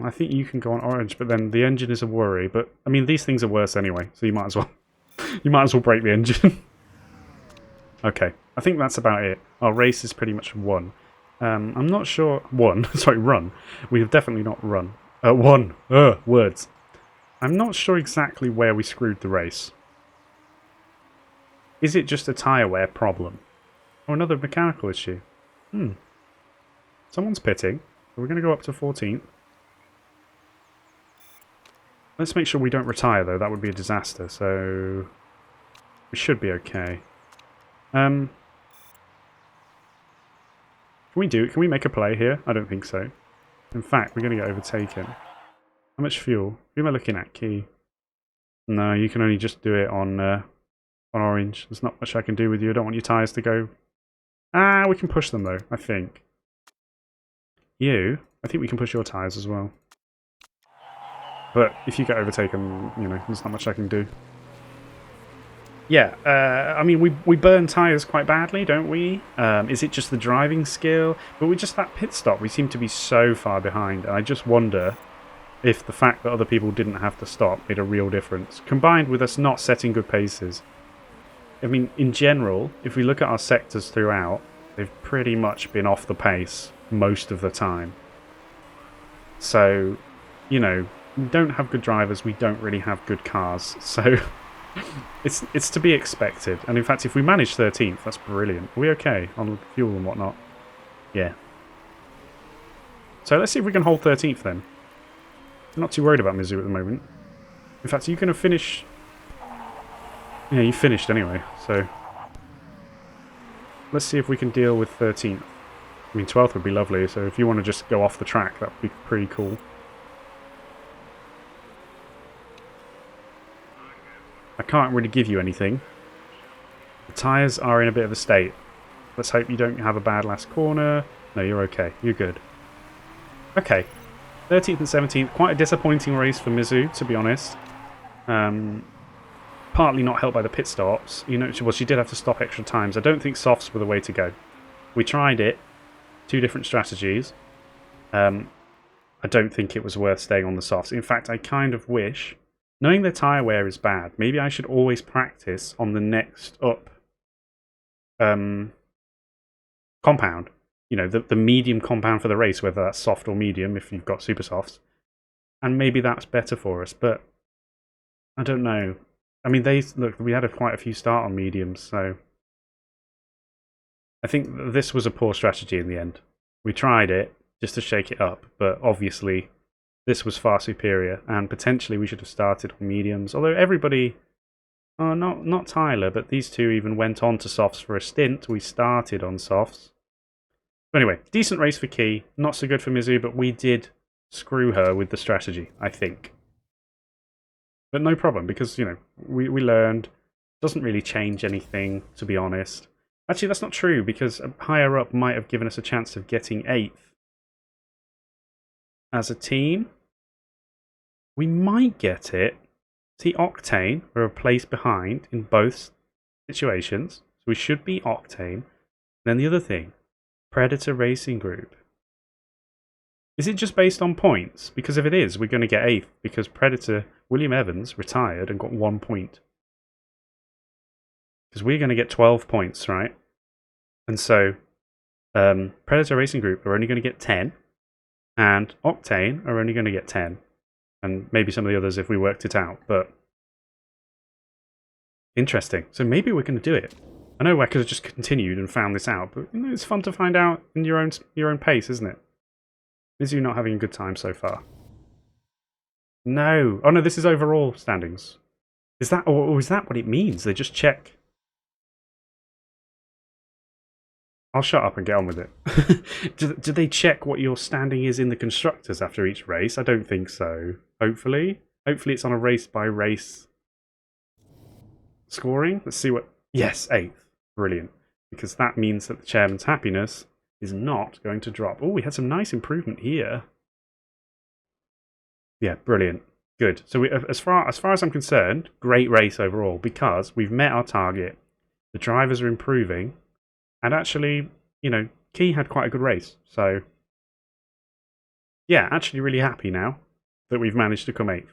I think you can go on orange, but then the engine is a worry. But I mean, these things are worse anyway, so you might as well, break the engine. Okay, I think that's about it. Our race is pretty much won. I'm not sure... Sorry, run. We have definitely not run. Won. Words. I'm not sure exactly where we screwed the race. Is it just a tyre wear problem? Or another mechanical issue? Someone's pitting. We're going to go up to 14th. Let's make sure we don't retire, though. That would be a disaster, so... we should be okay. Can we make a play here? I don't think so. In fact, we're going to get overtaken. How much fuel? Who am I looking at? Key. No, you can only just do it on orange. There's not much I can do with you. I don't want your tyres to go... Ah, we can push them, though, I think. I think we can push your tyres as well. But if you get overtaken, you know, there's not much I can do. Yeah, I mean, we burn tyres quite badly, don't we? Is it just the driving skill? But with just that pit stop, we seem to be so far behind. And I just wonder if the fact that other people didn't have to stop made a real difference, combined with us not setting good paces. I mean, in general, if we look at our sectors throughout, they've pretty much been off the pace most of the time. So, you know, we don't have good drivers, we don't really have good cars, so it's to be expected. And in fact, if we manage 13th, that's brilliant. Are we okay on fuel and whatnot? Yeah. So let's see if we can hold 13th then. I'm not too worried about Mizu at the moment. In fact, you can have finished... Yeah, you finished anyway, so... Let's see if we can deal with 13th. I mean, 12th would be lovely, so if you want to just go off the track, that would be pretty cool. I can't really give you anything. The tyres are in a bit of a state. Let's hope you don't have a bad last corner. No, you're okay. You're good. Okay. 13th and 17th. Quite a disappointing race for Mizu, to be honest. Partly not helped by the pit stops. You know, well, she did have to stop extra times. I don't think softs were the way to go. We tried it. 2 different strategies. I don't think it was worth staying on the softs. In fact, I kind of wish... Knowing the tyre wear is bad, maybe I should always practice on the next up compound. You know, the medium compound for the race, whether that's soft or medium if you've got super softs. And maybe that's better for us, but I don't know. I mean, we had quite a few start on mediums, so I think this was a poor strategy in the end. We tried it just to shake it up, but obviously... This was far superior, and potentially we should have started on mediums. Although everybody, oh, not Tyler, but these two even went on to softs for a stint. We started on softs. But anyway, decent race for Key. Not so good for Mizu, but we did screw her with the strategy, I think. But no problem, because, you know, we learned. Doesn't really change anything, to be honest. Actually, that's not true, because higher up might have given us a chance of getting 8th. As a team, we might get it. See, Octane are a place behind in both situations. So we should be Octane. Then the other thing, Predator Racing Group. Is it just based on points? Because if it is, we're going to get 8th. Because Predator William Evans retired and got 1 point. Because we're going to get 12 points, right? And so, Predator Racing Group are only going to get 10. And Octane are only going to get 10. And maybe some of the others if we worked it out. But interesting. So maybe we're going to do it. I know I could have just continued and found this out. But you know, it's fun to find out in your own pace, isn't it? Is you not having a good time so far? No. Oh no, this is overall standings. Is that, or is that what it means? They just check. I'll shut up and get on with it. do they check what your standing is in the constructors after each race? I don't think so. Hopefully. Hopefully it's on a race-by-race scoring. Let's see what... Yes, 8th. Brilliant. Because that means that the chairman's happiness is not going to drop. Oh, we had some nice improvement here. Yeah, brilliant. Good. So as far as I'm concerned, great race overall because we've met our target. The drivers are improving. And actually, you know, Key had quite a good race. So, yeah, actually really happy now that we've managed to come 8th.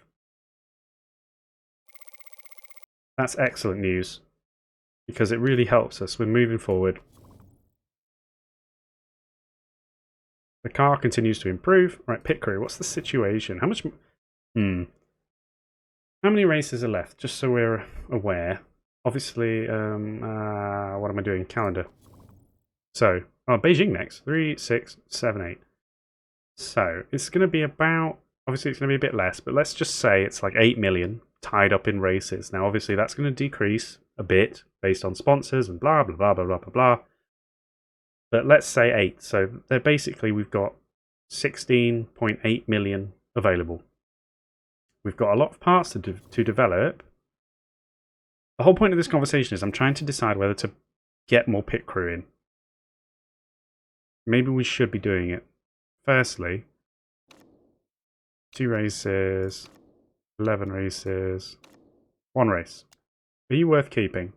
That's excellent news. Because it really helps us. We're moving forward. The car continues to improve. Right, pit crew, what's the situation? How much... How many races are left? Just so we're aware. Obviously, what am I doing? Calendar. So, Beijing next. 3, 6, 7, 8. So, it's going to be about Obviously, it's going to be a bit less, but let's just say it's like 8 million tied up in races. Now, obviously, that's going to decrease a bit based on sponsors and blah, blah, blah, blah, blah, blah, blah. But let's say 8. So they're basically, we've got 16.8 million available. We've got a lot of parts to develop. The whole point of this conversation is I'm trying to decide whether to get more pit crew in. Maybe we should be doing it. Firstly, 2 races, 11 races, 1 race. Are you worth keeping?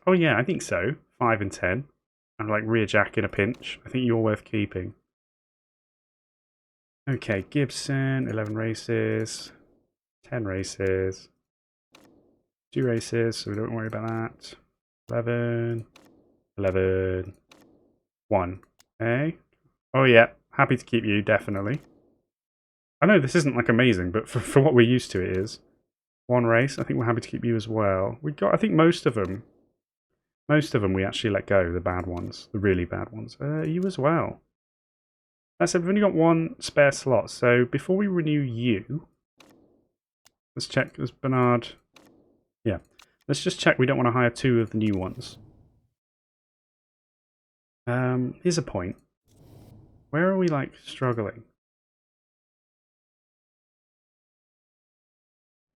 Oh yeah, I think so. 5 and 10. And like rear jack in a pinch. I think you're worth keeping. Okay, Gibson, 11 races, 10 races, 2 races, so we don't worry about that. 11, 11, 1. Okay. Oh yeah, happy to keep you, definitely. I know this isn't like amazing, but for what we're used to it is. 1 race, I think we're happy to keep you as well. We got, I think most of them we actually let go, the bad ones, the really bad ones. You as well. That said, we've only got 1 spare slot, so before we renew you, let's check, there's Bernard. Yeah, let's just check we don't want to hire 2 of the new ones. Here's a point. Where are we, like, struggling?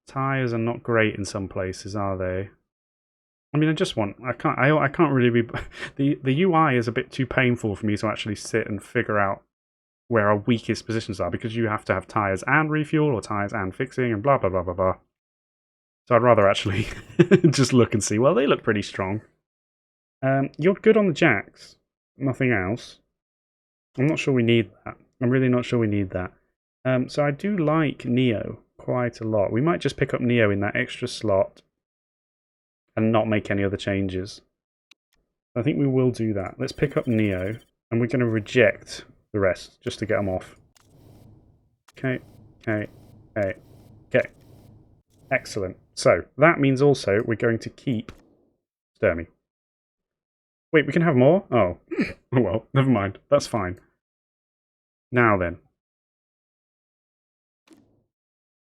Tires are not great in some places, are they? I mean, I can't really be... The UI is a bit too painful for me to actually sit and figure out where our weakest positions are, because you have to have tyres and refuel, or tyres and fixing, and blah, blah, blah, blah, blah. So I'd rather actually just look and see. Well, they look pretty strong. You're good on the jacks. Nothing else. I'm not sure we need that. I'm really not sure we need that. So I do like Neo quite a lot. We might just pick up Neo in that extra slot and not make any other changes. I think we will do that. Let's pick up Neo, and we're going to reject the rest just to get them off. Okay, okay, okay, okay. Excellent. So that means also we're going to keep Sturmy. Wait, we can have more? Oh. Oh well, never mind. That's fine. Now then.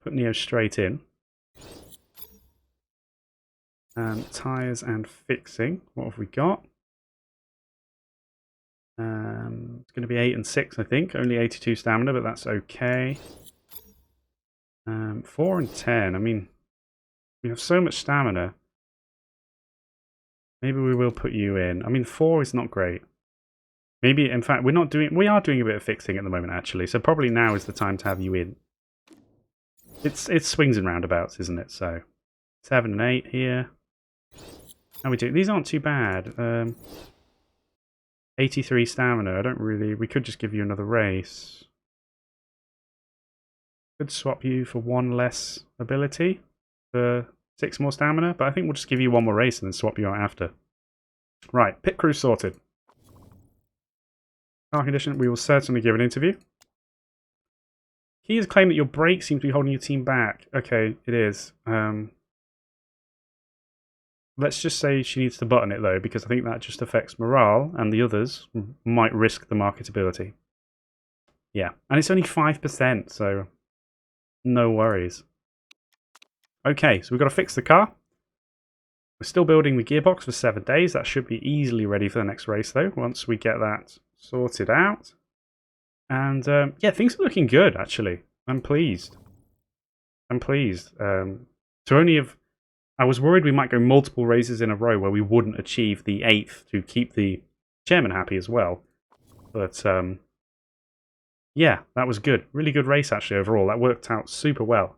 Put Neo straight in. Tyres and fixing. What have we got? It's going to be 8 and 6, I think. Only 82 stamina, but that's okay. 4 and 10. I mean, we have so much stamina. Maybe we will put you in. I mean, 4 is not great. Maybe, in fact, we are doing a bit of fixing at the moment, actually. So probably now is the time to have you in. It's swings and roundabouts, isn't it? So 7 and 8 here. How we do? These aren't too bad. 83 stamina. I don't really... We could just give you another race. Could swap you for 1 less ability for 6 more stamina, but I think we'll just give you 1 more race and then swap you out after. Right, pit crew sorted. Car condition, we will certainly give an interview. He has claimed that your brakes seem to be holding your team back. Okay, it is. Let's just say she needs to button it though, because I think that just affects morale, and the others might risk the marketability. Yeah, and it's only 5%, so no worries. Okay, so we've got to fix the car. We're still building the gearbox for 7 days. That should be easily ready for the next race though, once we get that sorted out. And yeah, things are looking good actually. I'm pleased. I'm pleased. I was worried we might go multiple races in a row where we wouldn't achieve the 8th to keep the chairman happy as well. But yeah, that was good. Really good race actually overall. That worked out super well.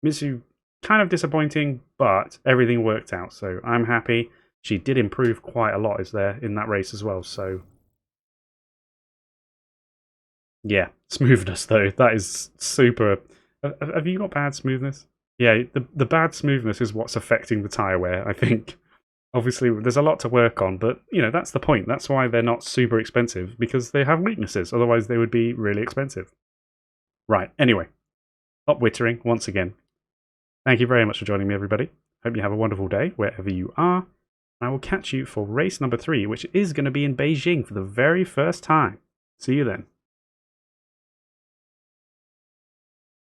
Mizu, kind of disappointing, but everything worked out. So I'm happy. She did improve quite a lot is there in that race as well. So yeah, smoothness though. That is super. Have you got bad smoothness? Yeah, the bad smoothness is what's affecting the tyre wear, I think. Obviously, there's a lot to work on, but, you know, that's the point. That's why they're not super expensive, because they have weaknesses. Otherwise, they would be really expensive. Right, anyway. Stop wittering once again. Thank you very much for joining me, everybody. Hope you have a wonderful day, wherever you are. I will catch you for race number 3, which is going to be in Beijing for the very first time. See you then.